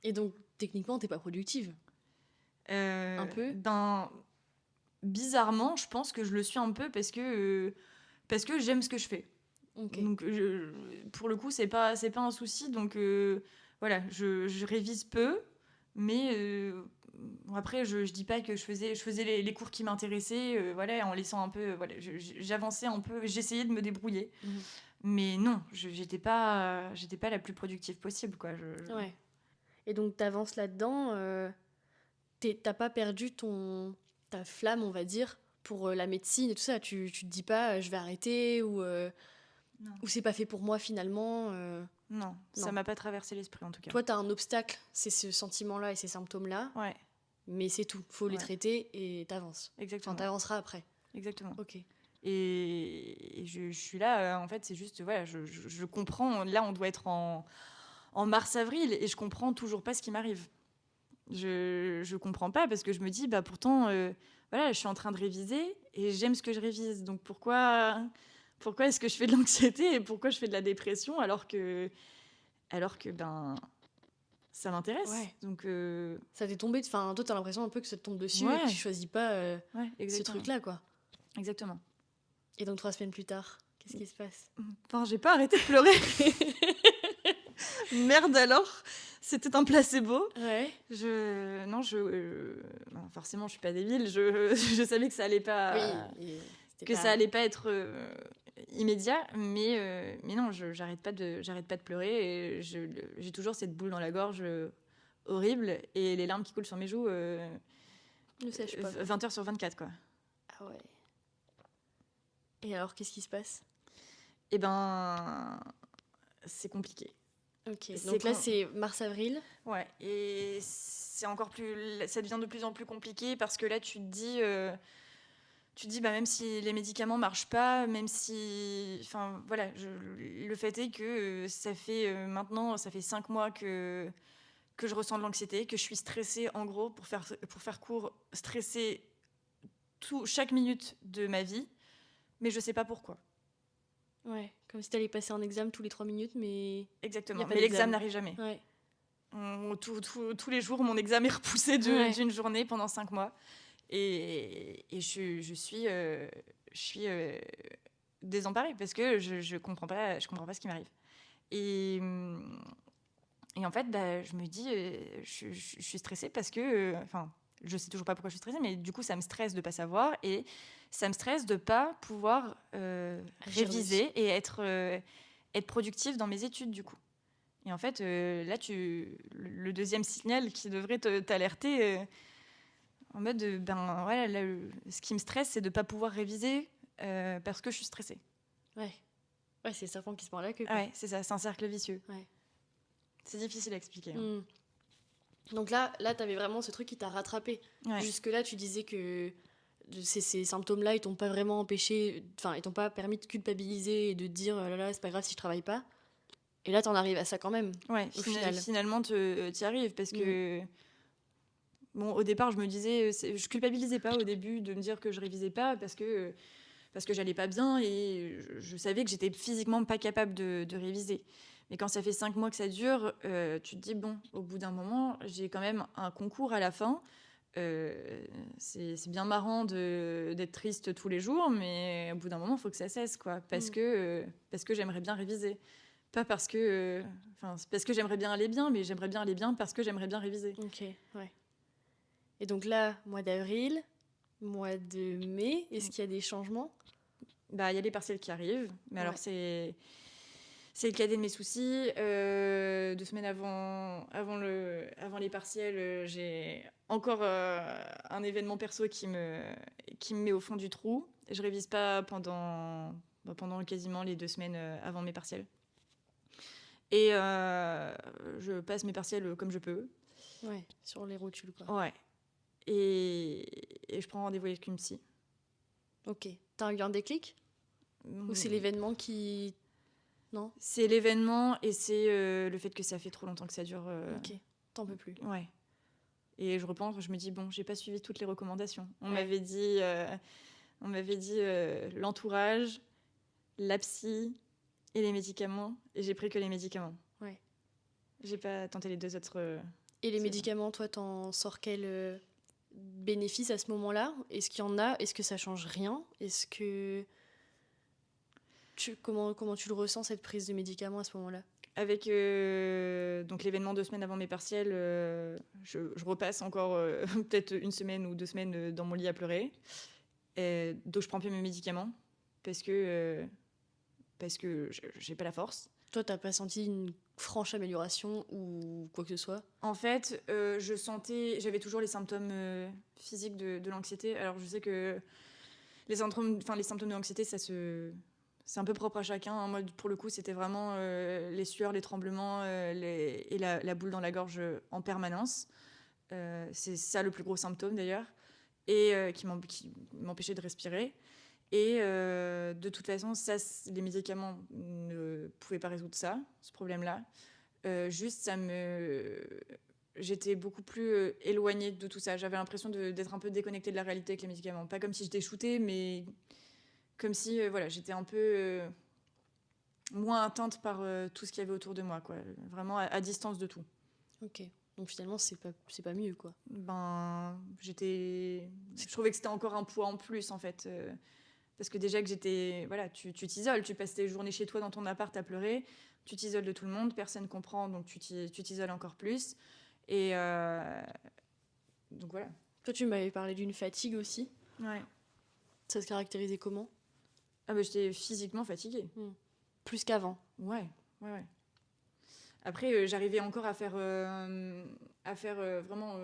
Speaker 2: Et donc, techniquement, t'es pas productive? Un peu?
Speaker 1: Bizarrement, je pense que je le suis un peu parce que j'aime ce que je fais.
Speaker 2: Okay.
Speaker 1: Donc, pour le coup, c'est pas un souci. Donc, voilà, je révise peu, mais après, je dis pas que je faisais les cours qui m'intéressaient, voilà, en laissant un peu, voilà, j'avançais un peu, j'essayais de me débrouiller. Mais non, j'étais pas la plus productive possible, quoi.
Speaker 2: Ouais. Et donc, t'avances là-dedans, t'as pas perdu ta flamme, on va dire, pour la médecine et tout ça. Tu te dis pas, je vais arrêter ou c'est pas fait pour moi finalement.
Speaker 1: Non, ça m'a pas traversé l'esprit en tout cas.
Speaker 2: Toi, t'as un obstacle, c'est ce sentiment-là et ces symptômes-là.
Speaker 1: Ouais.
Speaker 2: Mais c'est tout, faut les traiter et t'avances.
Speaker 1: Exactement.
Speaker 2: Enfin, t'avanceras après.
Speaker 1: Exactement.
Speaker 2: Ok.
Speaker 1: Et je suis là, en fait, c'est juste, voilà, je comprends. Là, on doit être en mars-avril et je comprends toujours pas ce qui m'arrive. Je comprends pas parce que je me dis, bah pourtant, voilà, je suis en train de réviser et j'aime ce que je révise. Donc pourquoi est-ce que je fais de l'anxiété et pourquoi je fais de la dépression alors que ben ça m'intéresse.
Speaker 2: Ouais.
Speaker 1: Donc
Speaker 2: ça t'est tombé, enfin toi t'as l'impression un peu que ça te tombe dessus
Speaker 1: ouais.
Speaker 2: Et que tu choisis pas ce truc-là, quoi.
Speaker 1: Exactement.
Speaker 2: Et donc 3 semaines plus tard, qu'est-ce qui se passe?
Speaker 1: Enfin, j'ai pas arrêté de pleurer. Merde alors, c'était un placebo.
Speaker 2: Ouais.
Speaker 1: Forcément, je suis pas débile. Je savais que ça allait pas.
Speaker 2: Oui.
Speaker 1: que ça allait pas être immédiat, mais non, j'arrête pas de pleurer et j'ai toujours cette boule dans la gorge horrible et les larmes qui coulent sur mes joues
Speaker 2: Ne sèche pas.
Speaker 1: 20 heures sur 24, quoi.
Speaker 2: Ah ouais. Et alors, qu'est-ce qui se passe?
Speaker 1: Eh ben, c'est compliqué.
Speaker 2: Ok, donc là, c'est mars-avril.
Speaker 1: Ouais, et c'est encore plus... Ça devient de plus en plus compliqué parce que là, tu te dis, bah, même si les médicaments marchent pas, même si... Enfin, voilà, le fait est que ça fait 5 mois que je ressens de l'anxiété, que je suis stressée, en gros, pour faire court, stressée chaque minute de ma vie, mais je sais pas pourquoi.
Speaker 2: Ouais, comme si t'allais passer un examen tous les 3 minutes, mais...
Speaker 1: Exactement, mais l'examen n'arrive jamais.
Speaker 2: Ouais.
Speaker 1: Tous les jours, mon examen est repoussé d'une journée pendant 5 mois. Et je suis désemparée parce que je comprends pas ce qui m'arrive. Et en fait, bah, je me dis, je suis stressée parce que... je sais toujours pas pourquoi je suis stressée, mais du coup, ça me stresse de pas savoir et ça me stresse de pas pouvoir réviser et être productive dans mes études, du coup. Et en fait, là, le deuxième signal qui devrait t'alerter en mode, voilà, ce qui me stresse, c'est de pas pouvoir réviser parce que je suis stressée.
Speaker 2: Ouais, c'est le serpent qui se mord la queue.
Speaker 1: Ouais, c'est ça, c'est un cercle vicieux.
Speaker 2: Ouais.
Speaker 1: C'est difficile à expliquer.
Speaker 2: Donc là, t'avais vraiment ce truc qui t'a rattrapé.
Speaker 1: Ouais.
Speaker 2: Jusque-là, tu disais que ces symptômes-là, ils t'ont pas vraiment empêché, enfin, ils t'ont pas permis de culpabiliser et de te dire, là là, c'est pas grave si je travaille pas. Et là, t'en arrives à ça quand même.
Speaker 1: Ouais, finalement, t'y arrives parce que... Bon, au départ, je me disais... Je culpabilisais pas au début de me dire que je révisais pas parce que j'allais pas bien et je savais que j'étais physiquement pas capable de réviser. Mais quand ça fait 5 mois que ça dure, tu te dis, bon, au bout d'un moment, j'ai quand même un concours à la fin. C'est bien marrant d'être triste tous les jours, mais au bout d'un moment, il faut que ça cesse, quoi. Parce que j'aimerais bien réviser. Pas parce que... c'est parce que j'aimerais bien aller bien, mais j'aimerais bien aller bien parce que j'aimerais bien réviser.
Speaker 2: Ok, ouais. Et donc là, mois d'avril, mois de mai, est-ce qu'il y a des changements?
Speaker 1: Bah, y a les partiels qui arrivent, mais alors c'est le cadet de mes soucis. 2 semaines avant les partiels, j'ai encore un événement perso qui me met au fond du trou. Je révise pas pendant quasiment les 2 semaines avant mes partiels. Et je passe mes partiels comme je peux.
Speaker 2: Ouais, sur les rotules, quoi.
Speaker 1: Ouais. Et je prends rendez-vous avec une psy.
Speaker 2: Ok. T'as eu un déclic? Ou c'est l'événement qui... Non?
Speaker 1: C'est l'événement et c'est le fait que ça fait trop longtemps que ça dure.
Speaker 2: Ok, t'en peux plus.
Speaker 1: Ouais. Et je repense, je me dis, bon, j'ai pas suivi toutes les recommandations. On m'avait dit l'entourage, la psy et les médicaments. Et j'ai pris que les médicaments.
Speaker 2: Ouais.
Speaker 1: J'ai pas tenté les 2 autres.
Speaker 2: Et les médicaments, toi, t'en sors quel bénéfice à ce moment-là? Est-ce qu'il y en a? Est-ce que ça change rien? Est-ce que... Comment tu le ressens, cette prise de médicaments à ce moment-là?
Speaker 1: Avec donc l'événement 2 semaines avant mes partiels, je repasse encore peut-être 1 semaine ou 2 semaines dans mon lit à pleurer. Donc je prends plus mes médicaments parce que j'ai pas la force.
Speaker 2: Toi, t'as pas senti une franche amélioration ou quoi que ce soit?
Speaker 1: En fait, j'avais toujours les symptômes physiques de l'anxiété. Alors je sais que les symptômes de l'anxiété, c'est un peu propre à chacun. Hein. Moi, pour le coup, c'était vraiment les sueurs, les tremblements et la boule dans la gorge en permanence. C'est ça le plus gros symptôme d'ailleurs, et qui m'empêchait de respirer. Et de toute façon, les médicaments ne pouvaient pas résoudre ce problème-là. Juste, j'étais beaucoup plus éloignée de tout ça. J'avais l'impression d'être un peu déconnectée de la réalité avec les médicaments. Pas comme si j'étais shootée, mais comme si j'étais un peu moins atteinte par tout ce qu'il y avait autour de moi, quoi. Vraiment à distance de tout.
Speaker 2: Ok. Donc finalement, c'est pas mieux, quoi.
Speaker 1: Je trouvais que c'était encore un poids en plus, en fait. Parce que déjà que j'étais... Voilà, tu t'isoles, tu passes tes journées chez toi dans ton appart à pleurer, tu t'isoles de tout le monde, personne ne comprend, donc tu t'isoles encore plus. Et donc voilà.
Speaker 2: Toi, tu m'avais parlé d'une fatigue aussi.
Speaker 1: Ouais.
Speaker 2: Ça se caractérisait comment?
Speaker 1: Ah bah, j'étais physiquement fatiguée.
Speaker 2: Plus qu'avant.
Speaker 1: Ouais. Après, j'arrivais encore à faire vraiment...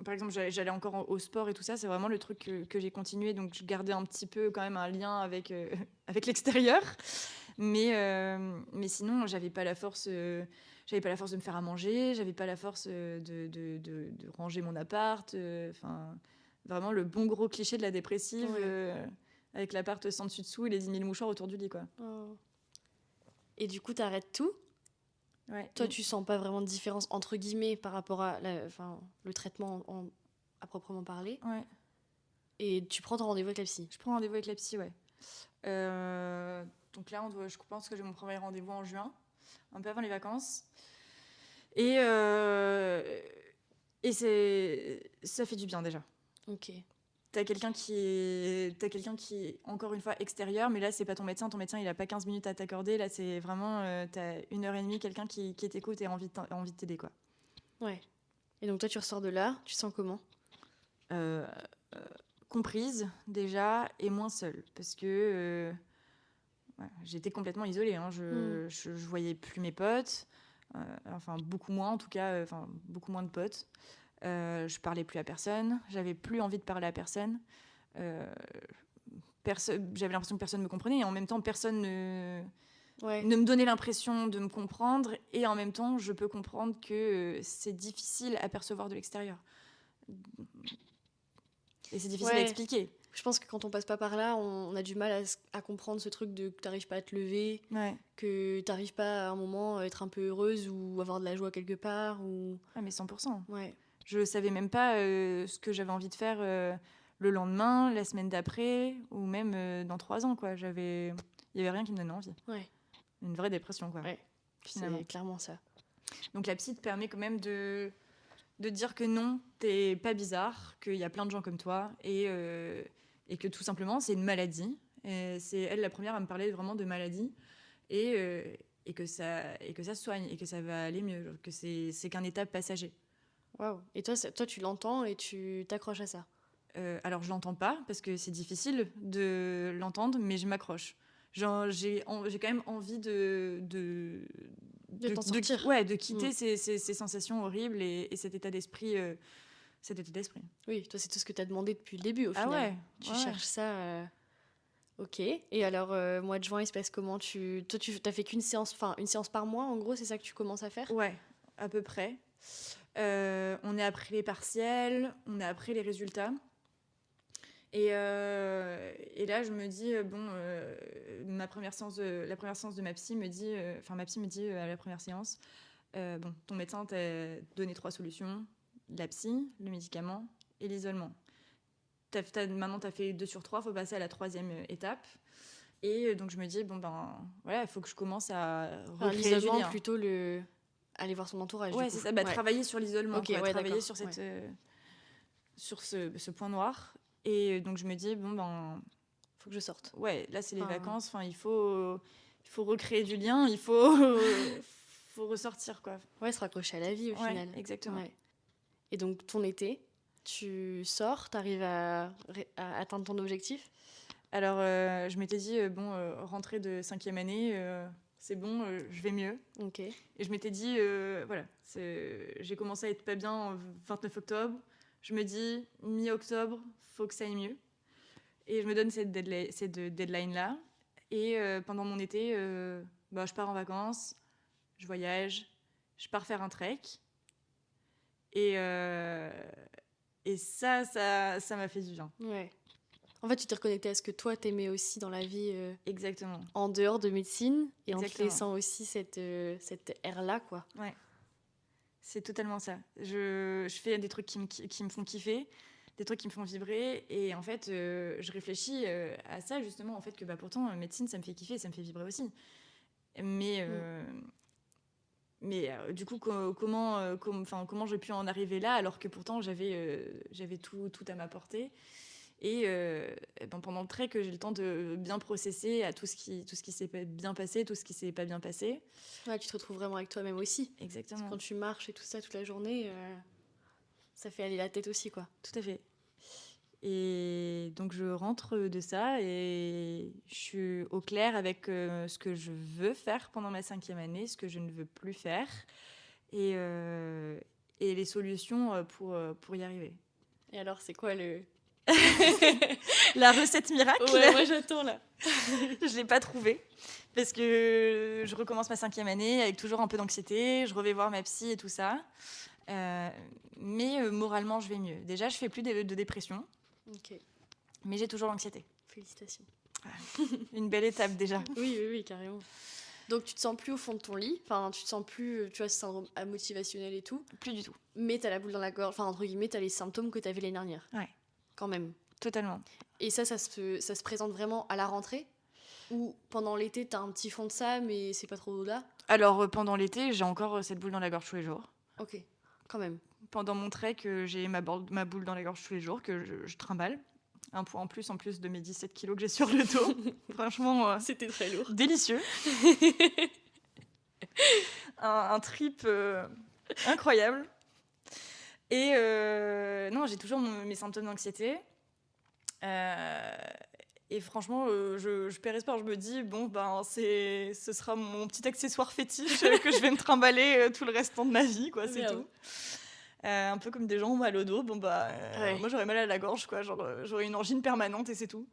Speaker 1: Par exemple, j'allais encore au sport et tout ça. C'est vraiment le truc que j'ai continué. Donc, je gardais un petit peu quand même un lien avec, avec l'extérieur. Mais sinon, j'avais pas la force... j'avais pas la force de me faire à manger. J'avais pas la force de ranger mon appart. Enfin, vraiment le bon gros cliché de la dépressive. Avec l'appart sans dessus-dessous et les 10 000 mouchoirs autour du lit, quoi.
Speaker 2: Oh. Et du coup, t'arrêtes tout?
Speaker 1: Ouais.
Speaker 2: Toi, tu sens pas vraiment de différence, entre guillemets, par rapport à le traitement à proprement parler.
Speaker 1: Ouais.
Speaker 2: Et tu prends ton rendez-vous avec la psy?
Speaker 1: Je prends rendez-vous avec la psy, ouais. Donc là, je pense que j'ai mon premier rendez-vous en juin, un peu avant les vacances. Et ça fait du bien, déjà.
Speaker 2: Ok.
Speaker 1: T'as quelqu'un qui est, encore une fois, extérieur, mais là, c'est pas ton médecin. Ton médecin, il a pas 15 minutes à t'accorder. Là, c'est vraiment, t'as 1 heure et demie, quelqu'un qui t'écoute et a envie de t'aider, quoi.
Speaker 2: Ouais. Et donc toi, tu ressors de là, tu sens comment?
Speaker 1: Comprise, déjà, et moins seule. Parce que j'étais complètement isolée. Hein. Je voyais plus mes potes. Enfin, beaucoup moins, en tout cas. Beaucoup moins de potes. Je parlais plus à personne, j'avais plus envie de parler à personne. J'avais l'impression que personne me comprenait et en même temps personne ne me donnait l'impression de me comprendre et en même temps je peux comprendre que c'est difficile à percevoir de l'extérieur et c'est difficile à expliquer.
Speaker 2: Je pense que quand on passe pas par là, on a du mal à comprendre ce truc de que t'arrives pas à te lever, que t'arrives pas à un moment à être un peu heureuse ou avoir de la joie quelque part.
Speaker 1: Ah mais 100%.
Speaker 2: Ouais.
Speaker 1: Je savais même pas ce que j'avais envie de faire le lendemain, la semaine d'après, ou même dans 3 ans, quoi. Il y avait rien qui me donnait envie.
Speaker 2: Ouais.
Speaker 1: Une vraie dépression, quoi.
Speaker 2: Ouais.
Speaker 1: Finalement.
Speaker 2: C'est clairement ça.
Speaker 1: Donc la psy te permet quand même de dire que non, t'es pas bizarre, qu'il y a plein de gens comme toi, et que tout simplement, c'est une maladie. Et c'est elle la première à me parler vraiment de maladie, et que ça se soigne, et que ça va aller mieux, que c'est qu'un état passager.
Speaker 2: Waouh. Et toi, tu l'entends et tu t'accroches à ça?
Speaker 1: Alors, je l'entends pas, parce que c'est difficile de l'entendre, mais je m'accroche. Genre, j'ai quand même envie de
Speaker 2: t'en sortir.
Speaker 1: De quitter ces sensations horribles et cet état d'esprit.
Speaker 2: Oui, toi, c'est tout ce que tu as demandé depuis le début, au final.
Speaker 1: Ouais.
Speaker 2: Tu cherches ça. Ok. Et alors, mois de juin, il se passe comment? Toi, tu t'as fait qu'une séance, une séance par mois, en gros, c'est ça que tu commences à faire?
Speaker 1: Ouais, à peu près. On est après les partiels, on est après les résultats. Et là, je me dis, la première séance de ma psy me dit, à la première séance, ton médecin t'a donné 3 solutions, la psy, le médicament et l'isolement. Maintenant, tu as fait 2 sur 3, il faut passer à la 3e étape. Et donc, je me dis, il faut que je commence à recréer du
Speaker 2: l'isolement,
Speaker 1: lien.
Speaker 2: plutôt aller voir son entourage.
Speaker 1: Ouais, c'est ça, travailler sur l'isolement, travailler sur sur ce point noir. Et donc, je me dis,
Speaker 2: faut que je sorte.
Speaker 1: Ouais, là, c'est les vacances. Il faut recréer du lien. Il faut ressortir, quoi.
Speaker 2: Ouais, se raccrocher à la vie, au final.
Speaker 1: Exactement. Ouais.
Speaker 2: Et donc, ton été, tu sors, t'arrives à atteindre ton objectif?
Speaker 1: Alors, je m'étais dit, rentrée de 5e année, c'est bon, je vais mieux.
Speaker 2: Ok.
Speaker 1: Et je m'étais dit, j'ai commencé à être pas bien le 29 octobre. Je me dis, mi-octobre, faut que ça aille mieux. Et je me donne cette deadline-là. Et pendant mon été, je pars en vacances, je voyage, je pars faire un trek. Et ça m'a fait du bien.
Speaker 2: Ouais. En fait, tu t'es reconnecté à ce que toi, t'aimais aussi dans la vie.
Speaker 1: Exactement.
Speaker 2: En dehors de médecine. Et en te laissant aussi cette ère-là, quoi.
Speaker 1: Ouais. C'est totalement ça. Je fais des trucs qui me font kiffer, des trucs qui me font vibrer. Et en fait, je réfléchis à ça, justement, en fait, que pourtant, médecine, ça me fait kiffer, ça me fait vibrer aussi. Mais du coup, comment j'ai pu en arriver là, alors que pourtant, j'avais tout à ma portée. Et pendant le trek, j'ai le temps de bien processer à tout ce qui s'est bien passé, tout ce qui s'est pas bien passé.
Speaker 2: Ouais, tu te retrouves vraiment avec toi-même aussi.
Speaker 1: Exactement.
Speaker 2: Parce que quand tu marches et tout ça toute la journée, ça fait aller la tête aussi, quoi.
Speaker 1: Tout à fait. Et donc, je rentre de ça et je suis au clair avec ce que je veux faire pendant ma 5e année, ce que je ne veux plus faire et, les solutions pour y arriver.
Speaker 2: Et alors, c'est quoi le...
Speaker 1: La recette miracle,
Speaker 2: Ouais, moi j'attends là.
Speaker 1: je ne l'ai pas trouvée parce que je recommence ma 5e année avec toujours un peu d'anxiété. Je revais voir ma psy et tout ça. Mais moralement, je vais mieux. Déjà, je fais plus de dépression,
Speaker 2: Ok,
Speaker 1: mais j'ai toujours l'anxiété.
Speaker 2: félicitations.
Speaker 1: Une belle étape déjà.
Speaker 2: Oui, carrément. Donc tu te sens plus au fond de ton lit, enfin tu te sens plus, tu vois, ce syndrome amotivationnel et tout,
Speaker 1: Plus du tout.
Speaker 2: mais t'as la boule dans la gorge, enfin entre guillemets, t'as les symptômes que t'avais l'année dernière.
Speaker 1: Ouais.
Speaker 2: Quand même.
Speaker 1: Totalement.
Speaker 2: Et ça se présente vraiment à la rentrée? Ou pendant l'été, t'as un petit fond de ça, mais c'est pas trop là?
Speaker 1: Alors, pendant l'été, j'ai encore cette boule dans la gorge tous les jours.
Speaker 2: Ok, quand même.
Speaker 1: Pendant mon trek, j'ai ma boule dans la gorge tous les jours que je trimballe. Un poids en plus de mes 17 kilos que j'ai sur le dos. Franchement,
Speaker 2: C'était très lourd.
Speaker 1: délicieux. un trip incroyable. Et non, j'ai toujours mes symptômes d'anxiété. Et franchement, je perds espoir. Je me dis, bon, ben, ce sera mon petit accessoire fétiche que je vais me trimballer tout le restant de ma vie, quoi, c'est
Speaker 2: Merde.
Speaker 1: tout. Un peu comme des gens ont mal au dos, bon, bah,
Speaker 2: Ouais.
Speaker 1: moi j'aurais mal à la gorge, quoi, genre, j'aurais une angine permanente et c'est tout.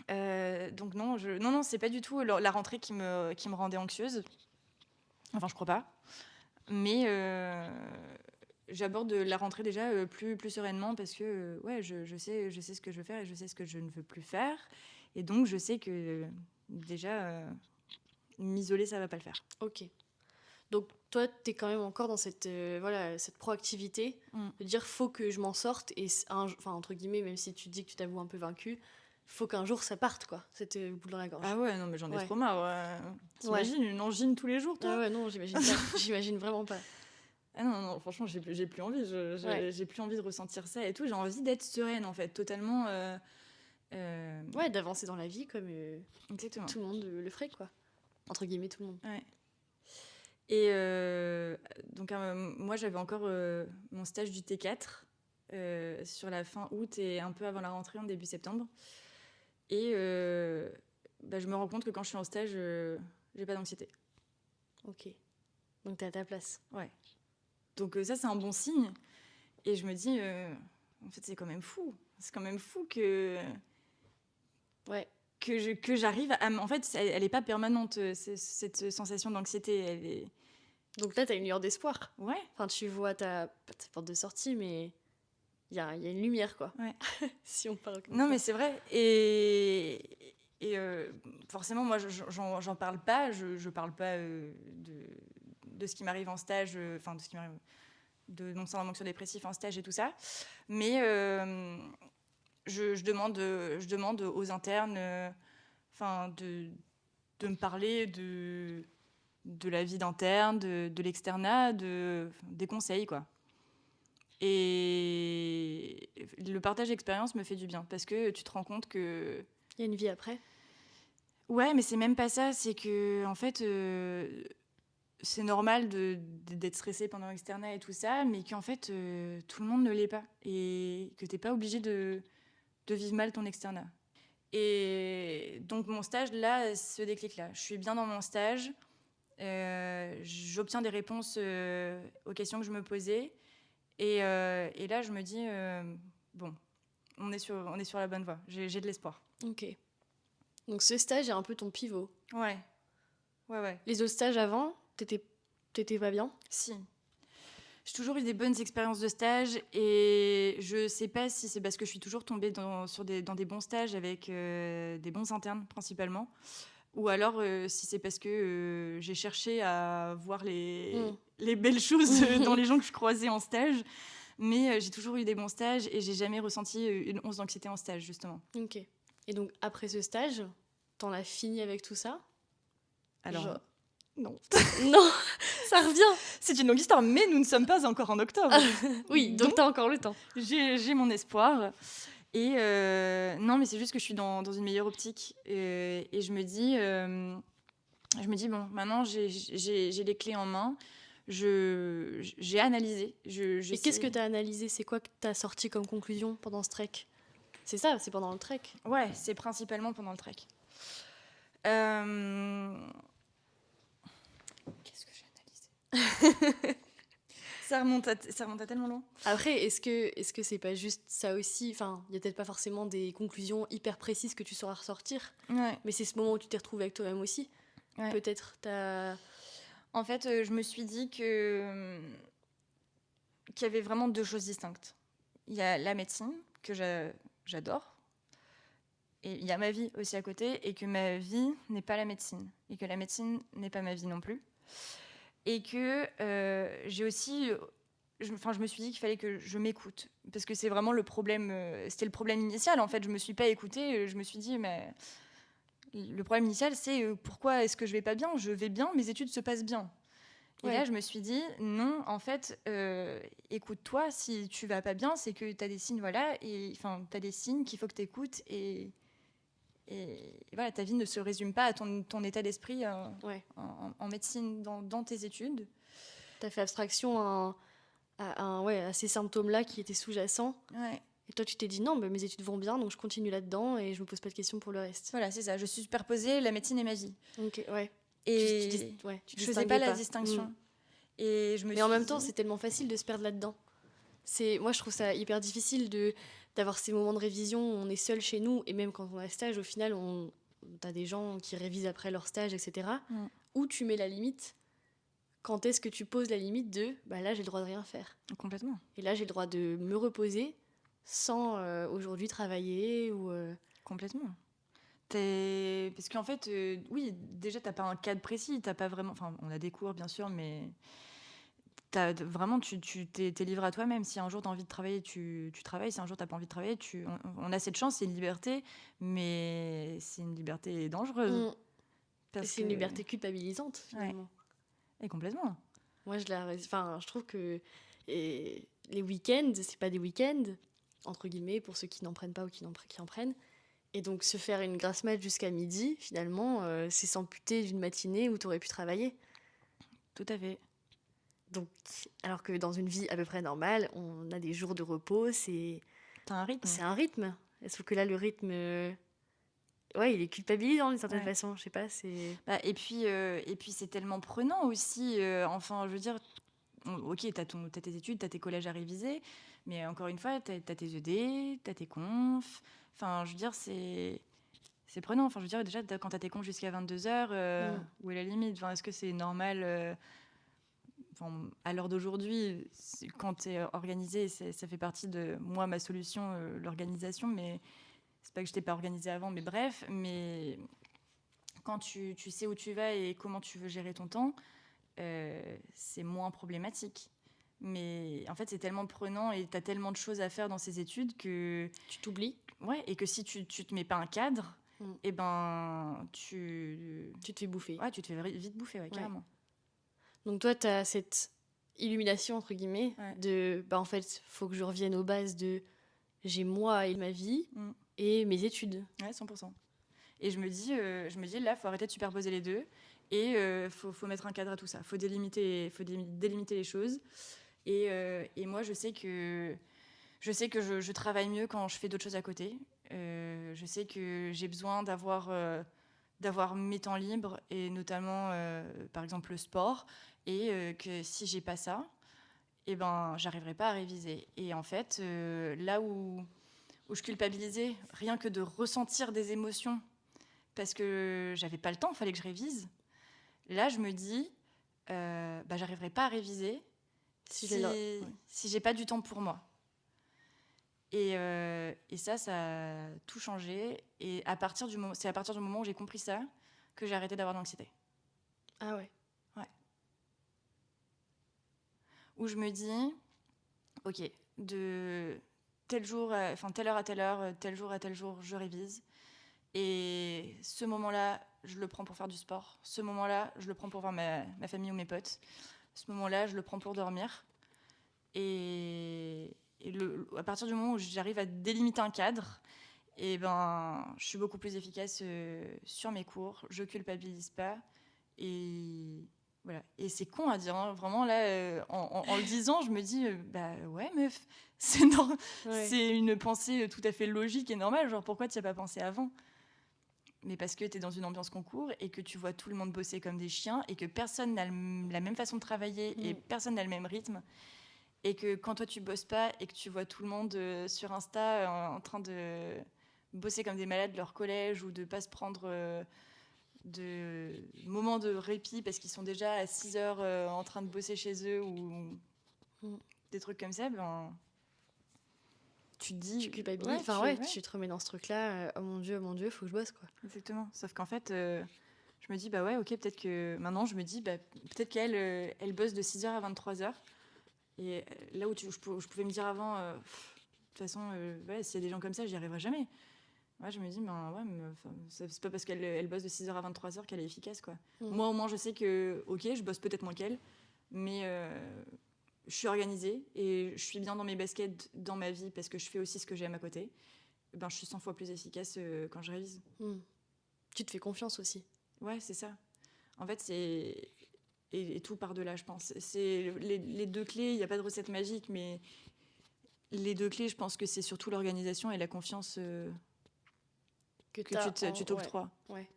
Speaker 1: Donc non, c'est pas du tout la rentrée qui me rendait anxieuse. Enfin, je crois pas. Mais j'aborde la rentrée déjà plus sereinement parce que ouais, je sais ce que je veux faire et je sais ce que je ne veux plus faire. Et donc, je sais que déjà, m'isoler, ça va pas le faire.
Speaker 2: Ok. Donc toi, t'es quand même encore dans cette, cette proactivité de dire faut que je m'en sorte et enfin entre guillemets, même si tu dis que tu t'avoues un peu vaincu, faut qu'un jour ça parte quoi, cette boule dans la gorge.
Speaker 1: Ah ouais, non mais j'en ai
Speaker 2: Ouais.
Speaker 1: trop marre. T'imagines une angine tous les jours, toi?
Speaker 2: Ah ouais, non, j'imagine pas. J'imagine vraiment pas.
Speaker 1: Ah non, franchement, j'ai plus envie. J'ai plus envie de ressentir ça et tout. J'ai envie d'être sereine, en fait, totalement.
Speaker 2: Ouais, d'avancer dans la vie comme
Speaker 1: Exactement.
Speaker 2: tout le monde le ferait quoi. Entre guillemets, tout le monde.
Speaker 1: Ouais. Et donc, moi, j'avais encore mon stage du T4 sur la fin août et un peu avant la rentrée, en début septembre. Et je me rends compte que quand je suis en stage, j'ai pas d'anxiété.
Speaker 2: Ok. Donc t'es à ta place.
Speaker 1: Ouais. Donc ça, c'est un bon signe. Et je me dis, en fait, c'est quand même fou. C'est quand même fou que...
Speaker 2: Ouais.
Speaker 1: Que j'arrive à... En fait, elle est pas permanente, cette sensation d'anxiété. Elle est...
Speaker 2: Donc là, t'as une lueur d'espoir.
Speaker 1: Ouais.
Speaker 2: Enfin, tu vois ta porte de sortie, mais il y a une lumière, quoi.
Speaker 1: Ouais.
Speaker 2: Si on parle comme
Speaker 1: Non,
Speaker 2: ça.
Speaker 1: mais c'est vrai. Et forcément, moi, j'en parle pas. Je parle pas de ce qui m'arrive en stage, enfin, de ce qui m'arrive de non-syndrome anxio-dépressif en stage et tout ça. Mais je demande aux internes de me parler de la vie d'interne, de l'externat, des conseils, quoi. Et le partage d'expérience me fait du bien parce que tu te rends compte que...
Speaker 2: Il y a une vie après.
Speaker 1: Ouais, mais c'est même pas ça. C'est que, en fait, c'est normal d'être stressé pendant l'externat et tout ça, mais qu'en fait, tout le monde ne l'est pas. Et que t'es pas obligé de vivre mal ton externat. Et donc, mon stage, là, ce déclic-là. Je suis bien dans mon stage. J'obtiens des réponses aux questions que je me posais. Et là, je me dis, bon, on est sur la bonne voie. J'ai de l'espoir.
Speaker 2: Ok. Donc ce stage est un peu ton pivot.
Speaker 1: Ouais.
Speaker 2: Les autres stages avant, t'étais pas bien?
Speaker 1: Si. J'ai toujours eu des bonnes expériences de stage et je sais pas si c'est parce que je suis toujours tombée dans des bons stages avec des bons internes principalement, ou alors si c'est parce que j'ai cherché à voir les belles choses dans les gens que je croisais en stage. Mais j'ai toujours eu des bons stages et j'ai jamais ressenti une once d'anxiété en stage, justement.
Speaker 2: Ok. Et donc, après ce stage, t'en as fini avec tout ça?
Speaker 1: Alors, non.
Speaker 2: Non, ça revient.
Speaker 1: C'est une longue histoire, mais nous ne sommes pas encore en octobre.
Speaker 2: Oui, donc t'as encore le temps.
Speaker 1: J'ai mon espoir. Et non, mais c'est juste que je suis dans une meilleure optique. Et je me dis, bon, maintenant j'ai les clés en main. j'ai analysé.
Speaker 2: Et qu'est-ce que tu as analysé? C'est quoi que tu as sorti comme conclusion pendant ce trek? C'est ça, c'est pendant le trek.
Speaker 1: Ouais, c'est principalement pendant le trek. Qu'est-ce que j'ai analysé? Ça remonte à tellement loin.
Speaker 2: Après, est-ce que c'est pas juste ça aussi? Enfin, il y a peut-être pas forcément des conclusions hyper précises que tu sauras ressortir,
Speaker 1: Ouais.
Speaker 2: mais c'est ce moment où tu t'es retrouvée avec toi-même aussi.
Speaker 1: Ouais.
Speaker 2: Peut-être
Speaker 1: En fait, je me suis dit qu'il y avait vraiment 2 choses distinctes. Il y a la médecine, que j'adore, et il y a ma vie aussi à côté, et que ma vie n'est pas la médecine, et que la médecine n'est pas ma vie non plus. Et que j'ai aussi... je me suis dit qu'il fallait que je m'écoute, parce que c'est vraiment le problème, c'était le problème initial, en fait. Je me suis pas écoutée, je me suis dit, mais le problème initial, c'est pourquoi est-ce que je vais pas bien? Je vais bien, mes études se passent bien. Et là, je me suis dit, non, en fait, écoute-toi, si tu vas pas bien, c'est que tu as des signes, voilà, et enfin, tu as des signes qu'il faut que tu écoutes, et voilà, ta vie ne se résume pas à ton état d'esprit en médecine, dans tes études.
Speaker 2: Tu as fait abstraction à ces symptômes-là qui étaient sous-jacents.
Speaker 1: Ouais.
Speaker 2: Et toi, tu t'es dit, non, mes études vont bien, donc je continue là-dedans et je me pose pas de questions pour le reste.
Speaker 1: Voilà, c'est ça, je suis superposée la médecine et ma vie.
Speaker 2: Ok, ouais.
Speaker 1: Et
Speaker 2: tu
Speaker 1: je faisais pas la distinction. Et
Speaker 2: mais en même temps, c'est tellement facile de se perdre là-dedans. Moi, je trouve ça hyper difficile d'avoir ces moments de révision où on est seul chez nous, et même quand on a stage, au final, t'as des gens qui révisent après leur stage, etc. Où tu mets la limite. Quand est-ce que tu poses la limite de là, j'ai le droit de rien faire?
Speaker 1: Complètement.
Speaker 2: Et là, j'ai le droit de me reposer sans aujourd'hui travailler ou...
Speaker 1: Complètement. Parce qu'en fait, oui, déjà, t'as pas un cadre précis, t'as pas vraiment... Enfin, on a des cours, bien sûr, mais vraiment, tu t'es livré à toi-même. Si un jour t'as envie de travailler, tu travailles. Si un jour t'as pas envie de travailler, on a cette chance, c'est une liberté, mais c'est une liberté dangereuse.
Speaker 2: C'est une liberté culpabilisante, finalement.
Speaker 1: Ouais. Et complètement.
Speaker 2: Moi, je trouve que les week-ends, c'est pas des week-ends, entre guillemets, pour ceux qui n'en prennent pas ou qui en prennent. Et donc, se faire une grasse mat jusqu'à midi, finalement, c'est s'amputer d'une matinée où tu aurais pu travailler.
Speaker 1: Tout à fait.
Speaker 2: Donc, alors que dans une vie à peu près normale, on a des jours de repos,
Speaker 1: T'as un rythme.
Speaker 2: C'est un rythme. Sauf que là, le rythme... Ouais, il est culpabilisant d'une certaine façon, je sais pas, c'est...
Speaker 1: et puis c'est tellement prenant aussi, enfin, je veux dire, ok, t'as tes études, t'as tes collèges à réviser, mais encore une fois, t'as tes ED, t'as tes confs, enfin, je veux dire, c'est prenant, enfin, je veux dire, déjà, quand t'as tes confs jusqu'à 22h, où est la limite? Enfin, est-ce que c'est normal à l'heure d'aujourd'hui, quand t'es organisé, ça fait partie de, moi, ma solution, l'organisation, mais... C'est pas que je t'ai pas organisée avant, mais bref. Mais quand tu sais où tu vas et comment tu veux gérer ton temps, c'est moins problématique. Mais en fait, c'est tellement prenant et t'as tellement de choses à faire dans ces études que...
Speaker 2: Tu t'oublies.
Speaker 1: Ouais, et que si tu te mets pas un cadre, et ben
Speaker 2: tu te fais bouffer.
Speaker 1: Ouais, tu te fais vite bouffer, carrément.
Speaker 2: Donc toi, t'as cette illumination, entre guillemets, de... en fait, faut que je revienne aux bases de... J'ai moi et ma vie... et mes études.
Speaker 1: Ouais, 100%. Et je me dis là, faut arrêter de superposer les deux et faut mettre un cadre à tout ça. Faut délimiter les choses. Et moi, je sais que je travaille mieux quand je fais d'autres choses à côté. Je sais que j'ai besoin d'avoir mes temps libres et notamment, par exemple, le sport. Et que si j'ai pas ça, j'arriverai pas à réviser. Et en fait, là où je culpabilisais rien que de ressentir des émotions parce que j'avais pas le temps, il fallait que je révise. Là, je me dis, j'arriverai pas à réviser si j'ai pas du temps pour moi. Et ça a tout changé. Et c'est à partir du moment où j'ai compris ça que j'ai arrêté d'avoir de l'anxiété.
Speaker 2: Ah ouais.
Speaker 1: Ouais. Où je me dis, ok, de tel jour, telle heure à telle heure, tel jour à tel jour, je révise. Et ce moment-là, je le prends pour faire du sport. Ce moment-là, je le prends pour voir ma famille ou mes potes. Ce moment-là, je le prends pour dormir. Et à partir du moment où j'arrive à délimiter un cadre, je suis beaucoup plus efficace sur mes cours. Je culpabilise pas. Et Voilà. Et c'est con à dire, hein. Vraiment, là, en le disant, je me dis, bah ouais, meuf,
Speaker 2: Ouais.
Speaker 1: c'est une pensée tout à fait logique et normale. Genre, pourquoi tu n'y as pas pensé avant? Mais parce que tu es dans une ambiance concours et que tu vois tout le monde bosser comme des chiens et que personne n'a la même façon de travailler et personne n'a le même rythme. Et que quand toi, tu bosses pas et que tu vois tout le monde sur Insta en train de bosser comme des malades leur collège ou de pas se prendre de moments de répit parce qu'ils sont déjà à 6 heures en train de bosser chez eux ou des trucs comme ça, ben, tu te dis...
Speaker 2: Tu culpabilises.
Speaker 1: Ouais,
Speaker 2: Enfin, tu te remets dans ce truc-là. Oh mon Dieu, faut que je bosse, quoi.
Speaker 1: exactement. Sauf qu'en fait, je me dis, bah ouais, ok, peut-être que... Maintenant, je me dis, bah, peut-être qu'elle elle bosse de 6 heures à 23 heures. Et là où je pouvais me dire avant, de toute façon, ouais, s'il y a des gens comme ça, j'y arriverai jamais. Ouais, je me dis, ben ouais, mais, c'est pas parce qu'elle bosse de 6 heures à 23 heures qu'elle est efficace, quoi. Moi, au moins, je sais que, ok, je bosse peut-être moins qu'elle, mais je suis organisée et je suis bien dans mes baskets dans ma vie parce que je fais aussi ce que j'aime à côté. Ben, je suis 100 fois plus efficace quand je révise.
Speaker 2: Tu te fais confiance aussi.
Speaker 1: Ouais, c'est ça. En fait, c'est... Et tout par-delà, je pense. C'est les deux clés, il n'y a pas de recette magique, mais les deux clés, je pense que c'est surtout l'organisation et la confiance que tu t'octroies.
Speaker 2: Ouais.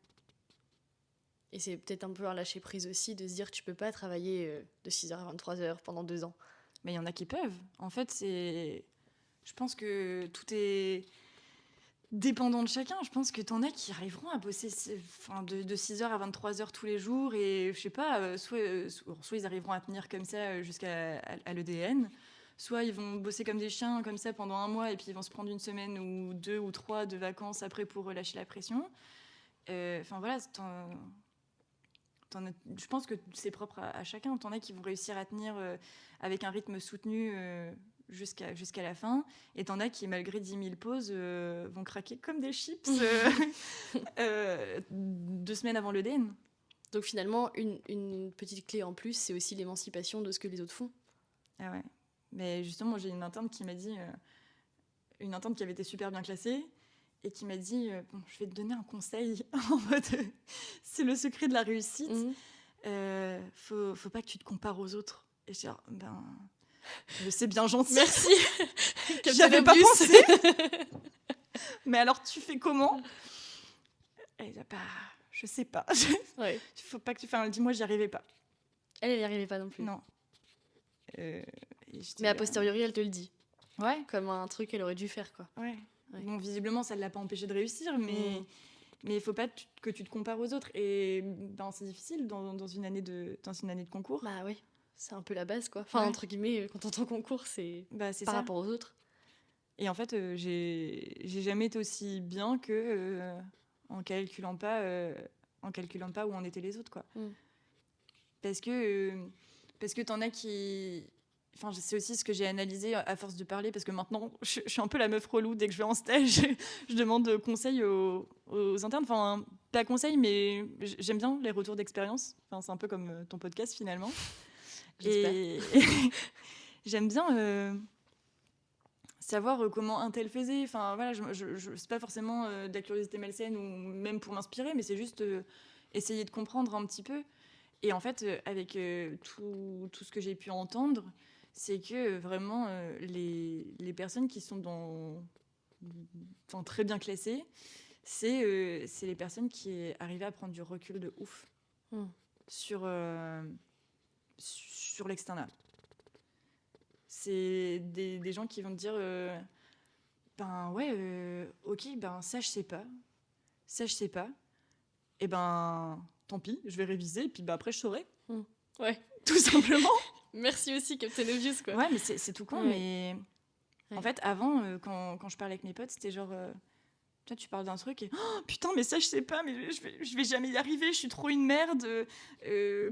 Speaker 2: Et c'est peut-être un peu un lâcher prise aussi de se dire tu peux pas travailler de 6h à 23h pendant 2 ans.
Speaker 1: Mais il y en a qui peuvent. En fait, je pense que tout est dépendant de chacun. Je pense que t'en as qui arriveront à bosser de 6h à 23h tous les jours et je sais pas, soit ils arriveront à tenir comme ça jusqu'à l'EDN, soit ils vont bosser comme des chiens comme ça pendant un mois et puis ils vont se prendre une semaine ou 2 ou 3 de vacances après pour relâcher la pression. Enfin voilà, je pense que c'est propre à chacun. T'en as qui vont réussir à tenir avec un rythme soutenu jusqu'à la fin. Et t'en as qui, malgré 10 000 pauses, vont craquer comme des chips 2 semaines avant le DN.
Speaker 2: Donc finalement, une petite clé en plus, c'est aussi l'émancipation de ce que les autres font.
Speaker 1: Ah ouais. Mais justement, j'ai une interne qui m'a dit... une interne qui avait été super bien classée et qui m'a dit bon, je vais te donner un conseil en mode c'est le secret de la réussite. Faut pas que tu te compares aux autres. Et je dis ben c'est bien gentil.
Speaker 2: Merci.
Speaker 1: J'avais pas pensé. Mais alors tu fais comment? Et bah je sais pas.
Speaker 2: Ouais.
Speaker 1: Faut pas que tu fasses. Dis-moi, j'y arrivais pas.
Speaker 2: Elle n'y arrivait pas non plus.
Speaker 1: Non.
Speaker 2: Mais a posteriori, elle te le dit.
Speaker 1: Ouais.
Speaker 2: Comme un truc qu'elle aurait dû faire, quoi.
Speaker 1: Ouais. Bon, visiblement, ça ne l'a pas empêché de réussir, mais il ne faut pas que tu te compares aux autres. Et ben, c'est difficile dans une année de concours.
Speaker 2: Bah oui, c'est un peu la base, quoi. Enfin, entre guillemets, quand on entend concours, c'est par rapport aux autres.
Speaker 1: Et en fait, j'ai jamais été aussi bien que en calculant pas où en étaient les autres, quoi. Parce que t'en as qui... Enfin, c'est aussi ce que j'ai analysé à force de parler, parce que maintenant, je suis un peu la meuf relou. Dès que je vais en stage, je demande conseil aux internes. Enfin, pas conseil, mais j'aime bien les retours d'expérience. Enfin, c'est un peu comme ton podcast, finalement. Et j'aime bien savoir comment un tel faisait. Enfin, voilà, c'est pas forcément de la curiosité malsaine ou même pour m'inspirer, mais c'est juste essayer de comprendre un petit peu. Et en fait, avec tout ce que j'ai pu entendre, c'est que vraiment les personnes qui sont très bien classées, c'est les personnes qui arrivaient à prendre du recul de ouf sur l'externat. C'est des gens qui vont te dire ben ouais, ok, ben ça je sais pas, et ben tant pis, je vais réviser, et puis bah, après je saurai.
Speaker 2: Ouais.
Speaker 1: Tout simplement.
Speaker 2: Merci aussi, Captain Obvious, quoi.
Speaker 1: Ouais, mais c'est tout con, mais... En fait, avant, quand je parlais avec mes potes, c'était genre... Toi, tu parles d'un truc et... Oh, putain, mais ça, je sais pas, mais je vais jamais y arriver, je suis trop une merde.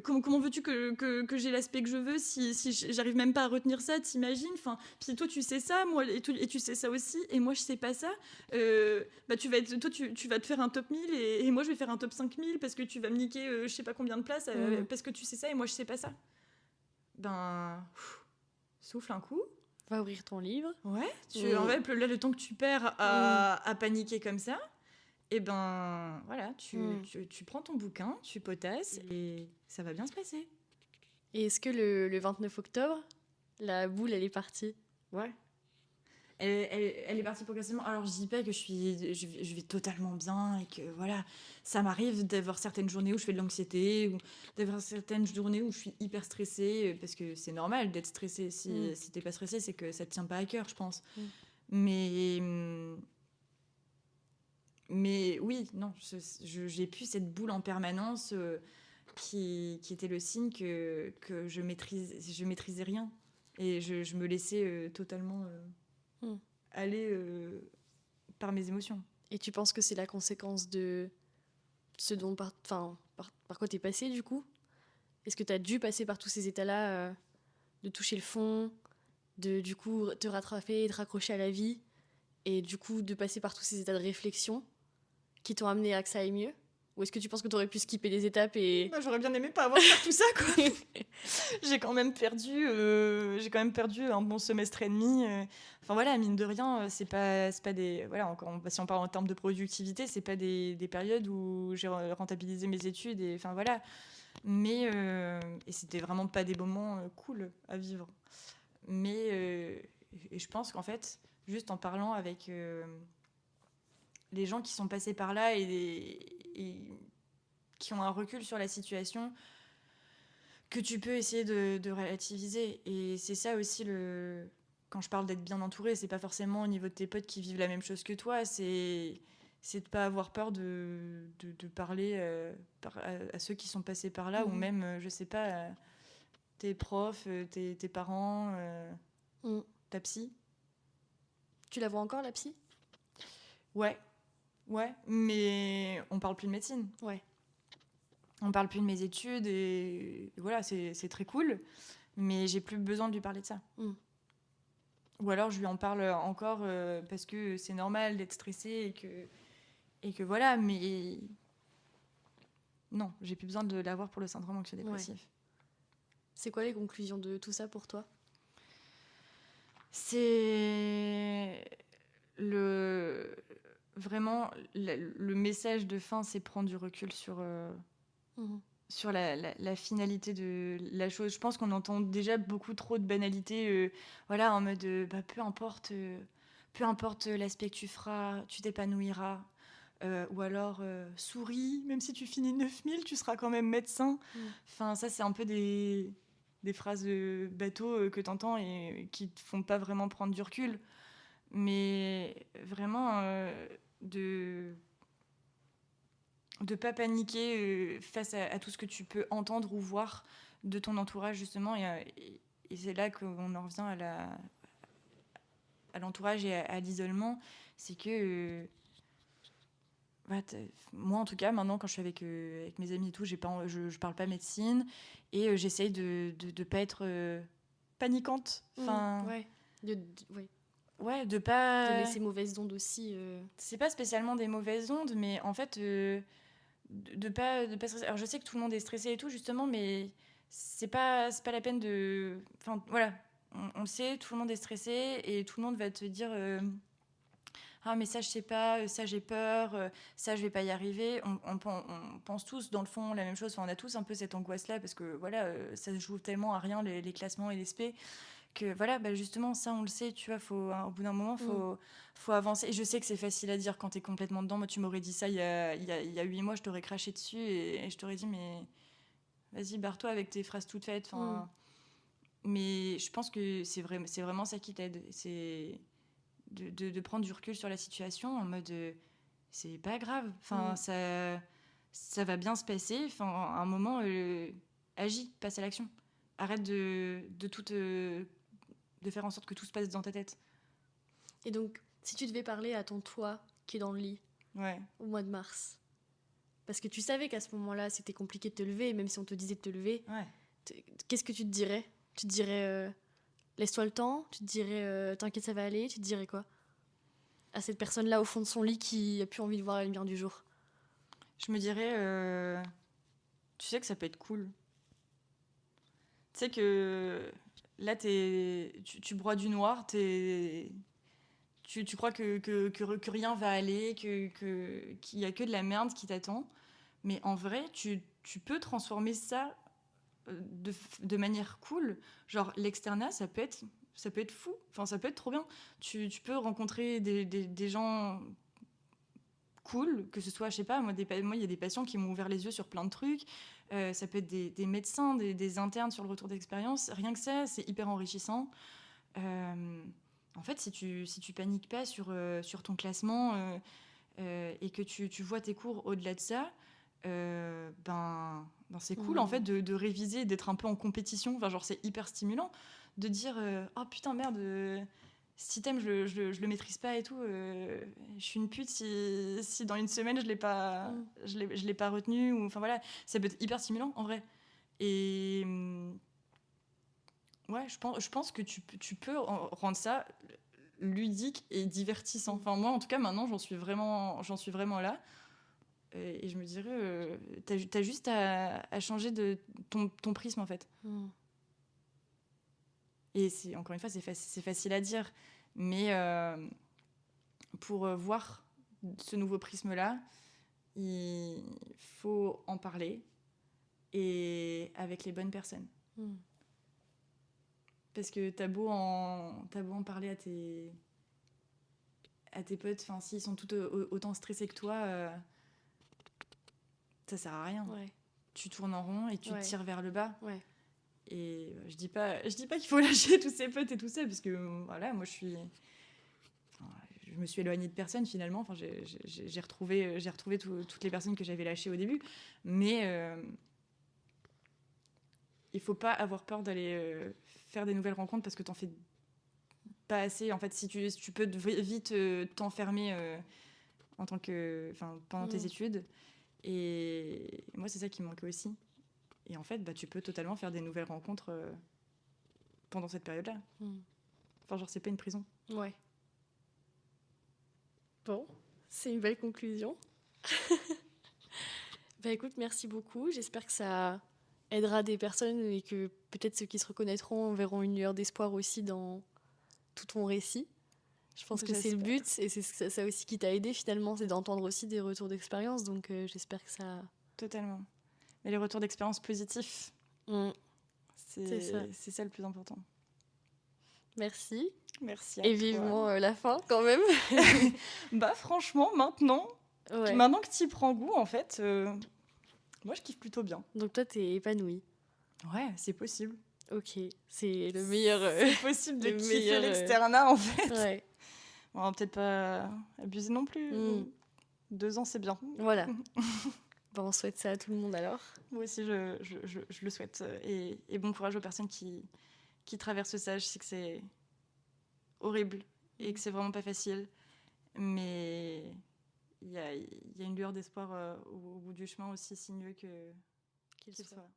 Speaker 1: Comment veux-tu que j'ai l'aspect que je veux si j'arrive même pas à retenir ça, t'imagines? Enfin, puis toi, tu sais ça, moi, et tu sais ça aussi, et moi, je sais pas ça. Bah, tu vas te faire un top 1000 et moi, je vais faire un top 5000 parce que tu vas me niquer je sais pas combien de places parce que tu sais ça et moi, je sais pas ça. Ben, souffle un coup.
Speaker 2: Va ouvrir ton livre.
Speaker 1: Ouais, en fait, là, le temps que tu perds à paniquer comme ça, et ben voilà, tu prends ton bouquin, tu potasses et ça va bien se passer.
Speaker 2: Et est-ce que le 29 octobre, la boule, elle est partie?
Speaker 1: Ouais. Elle est partie progressivement. Alors, je dis pas que je vais totalement bien et que voilà, ça m'arrive d'avoir certaines journées où je fais de l'anxiété ou d'avoir certaines journées où je suis hyper stressée parce que c'est normal d'être stressée. Si t'es pas stressée, c'est que ça te tient pas à cœur, je pense. Mais, mais oui, non, j'ai plus cette boule en permanence qui était le signe que je maîtrisais rien et je me laissais totalement aller par mes émotions.
Speaker 2: Et tu penses que c'est la conséquence de ce dont par quoi t'es passé du coup? Est-ce que t'as dû passer par tous ces états-là, de toucher le fond, de du coup te rattraper, te raccrocher à la vie, et du coup de passer par tous ces états de réflexion qui t'ont amené à que ça aille mieux? Ou est-ce que tu penses que t'aurais pu skipper des étapes et...
Speaker 1: Bah, j'aurais bien aimé pas avoir à faire tout ça, quoi. J'ai quand même perdu un bon semestre et demi. Enfin voilà, mine de rien, c'est pas des... Voilà, encore, si on parle en termes de productivité, c'est pas des périodes où j'ai rentabilisé mes études. Et, enfin voilà. Mais... et c'était vraiment pas des moments cool à vivre. Mais... et je pense qu'en fait, juste en parlant avec les gens qui sont passés par là et qui ont un recul sur la situation, que tu peux essayer de relativiser. Et c'est ça aussi, quand je parle d'être bien entouré, c'est pas forcément au niveau de tes potes qui vivent la même chose que toi, c'est de pas avoir peur de parler à ceux qui sont passés par là, ou même, je sais pas, tes profs, tes parents, ta psy.
Speaker 2: Tu la vois encore, la psy?
Speaker 1: Ouais, mais on parle plus de médecine.
Speaker 2: Ouais.
Speaker 1: On parle plus de mes études et voilà, c'est très cool, mais j'ai plus besoin de lui parler de ça. Ou alors je lui en parle encore parce que c'est normal d'être stressée et que voilà, mais non, j'ai plus besoin de l'avoir pour le syndrome anxio-dépressif.
Speaker 2: Ouais. C'est quoi les conclusions de tout ça pour toi?
Speaker 1: C'est vraiment le message de fin, c'est prendre du recul sur sur la finalité de la chose. Je pense qu'on entend déjà beaucoup trop de banalités, voilà, en mode bah, peu importe l'aspect que tu feras, tu t'épanouiras. Ou alors souris, même si tu finis 9000, tu seras quand même médecin. Enfin, ça, c'est un peu des phrases bateau que t'entends et qui te font pas vraiment prendre du recul. Mais vraiment, de pas paniquer face à tout ce que tu peux entendre ou voir de ton entourage, justement. Et c'est là qu'on en revient à l'entourage et à l'isolement. C'est que... moi, en tout cas, maintenant, quand je suis avec mes amis et tout, je parle pas médecine et j'essaye de pas être paniquante. Enfin,
Speaker 2: ouais.
Speaker 1: Ouais, de pas...
Speaker 2: Donner ces mauvaises ondes aussi.
Speaker 1: C'est pas spécialement des mauvaises ondes, mais en fait, de pas stresser. Alors, je sais que tout le monde est stressé et tout, justement, mais c'est pas la peine de... Enfin, voilà, on le sait, tout le monde est stressé et tout le monde va te dire... ah mais ça je sais pas, ça j'ai peur, ça je vais pas y arriver. On pense tous dans le fond la même chose, enfin, on a tous un peu cette angoisse là parce que voilà, ça se joue tellement à rien les classements et les spé que voilà, bah justement ça on le sait, tu vois, au bout d'un moment faut avancer. Et je sais que c'est facile à dire quand t'es complètement dedans. Moi tu m'aurais dit ça il y a 8 mois, je t'aurais craché dessus et je t'aurais dit mais vas-y barre-toi avec tes phrases toutes faites. Enfin, mais je pense que c'est vraiment ça qui t'aide, c'est de prendre du recul sur la situation en mode c'est pas grave, enfin ça va bien se passer, enfin à un moment agis, passe à l'action, arrête de faire en sorte que tout se passe dans ta tête.
Speaker 2: Et donc si tu devais parler à ton toi qui est dans le lit au mois de mars, parce que tu savais qu'à ce moment-là c'était compliqué de te lever, même si on te disait de te lever, qu'est-ce que tu te dirais? Tu te dirais laisse-toi le temps, tu te dirais t'inquiète ça va aller, tu te dirais quoi à cette personne-là au fond de son lit qui a plus envie de voir la lumière du jour?
Speaker 1: Je me dirais tu sais que ça peut être cool, tu sais que là tu broies du noir, tu crois que rien va aller, qu'il y a que de la merde qui t'attend, mais en vrai tu peux transformer ça de manière cool. Genre, l'externat, ça peut être fou. Enfin, ça peut être trop bien. Tu peux rencontrer des gens cool, que ce soit, je sais pas, moi, il y a des patients qui m'ont ouvert les yeux sur plein de trucs. Ça peut être des médecins, des internes sur le retour d'expérience. Rien que ça, c'est hyper enrichissant. En fait, si tu paniques pas sur ton classement et que tu vois tes cours au-delà de ça, ben c'est cool en fait de réviser, d'être un peu en compétition. Enfin, genre, c'est hyper stimulant de dire oh putain, merde, cet item, je le maîtrise pas et tout. Je suis une pute si dans une semaine, je l'ai pas retenu. Enfin, voilà, ça peut être hyper stimulant en vrai. Et ouais, je pense que tu peux rendre ça ludique et divertissant. Enfin, moi, en tout cas, maintenant, j'en suis vraiment là. Et je me dirais, t'as juste à changer de ton prisme, en fait. Et encore une fois, c'est facile à dire. Mais pour voir ce nouveau prisme-là, il faut en parler et avec les bonnes personnes. Parce que t'as beau en parler à tes potes, enfin, s'ils sont tout autant stressés que toi, ça sert à rien.
Speaker 2: Ouais.
Speaker 1: Tu tournes en rond et tu te tires vers le bas.
Speaker 2: Ouais.
Speaker 1: Et je dis pas qu'il faut lâcher tous ses potes et tout ça, parce que voilà, moi je me suis éloignée de personne finalement. Enfin, j'ai retrouvé toutes les personnes que j'avais lâchées au début, mais il faut pas avoir peur d'aller faire des nouvelles rencontres parce que t'en fais pas assez. En fait, si tu peux vite t'enfermer pendant tes études. Et moi, c'est ça qui me manquait aussi. Et en fait, tu peux totalement faire des nouvelles rencontres pendant cette période-là. Enfin, genre, c'est pas une prison.
Speaker 2: Ouais. Bon, c'est une belle conclusion. Bah écoute, merci beaucoup. J'espère que ça aidera des personnes et que peut-être ceux qui se reconnaîtront verront une lueur d'espoir aussi dans tout ton récit. Je pense que c'est le but et c'est ça aussi qui t'a aidé finalement, c'est d'entendre aussi des retours d'expérience. Donc j'espère que ça...
Speaker 1: Totalement. Mais les retours d'expérience positifs, c'est ça le plus important.
Speaker 2: Merci.
Speaker 1: Merci à
Speaker 2: et
Speaker 1: toi.
Speaker 2: vivement la fin quand même.
Speaker 1: Franchement, maintenant que tu y prends goût, en fait, moi je kiffe plutôt bien.
Speaker 2: Donc toi, t'es épanouie.
Speaker 1: Ouais, c'est possible.
Speaker 2: Ok, c'est le meilleur...
Speaker 1: C'est possible de kiffer l'externat, en fait.
Speaker 2: Ouais.
Speaker 1: On va peut-être pas abuser non plus. 2 ans, c'est bien.
Speaker 2: Voilà. On souhaite ça à tout le monde alors.
Speaker 1: Moi aussi, je le souhaite. Et bon courage aux personnes qui traversent ça. Je sais que c'est horrible et que c'est vraiment pas facile. Mais il y a une lueur d'espoir au bout du chemin, aussi sinueux qu'il soit.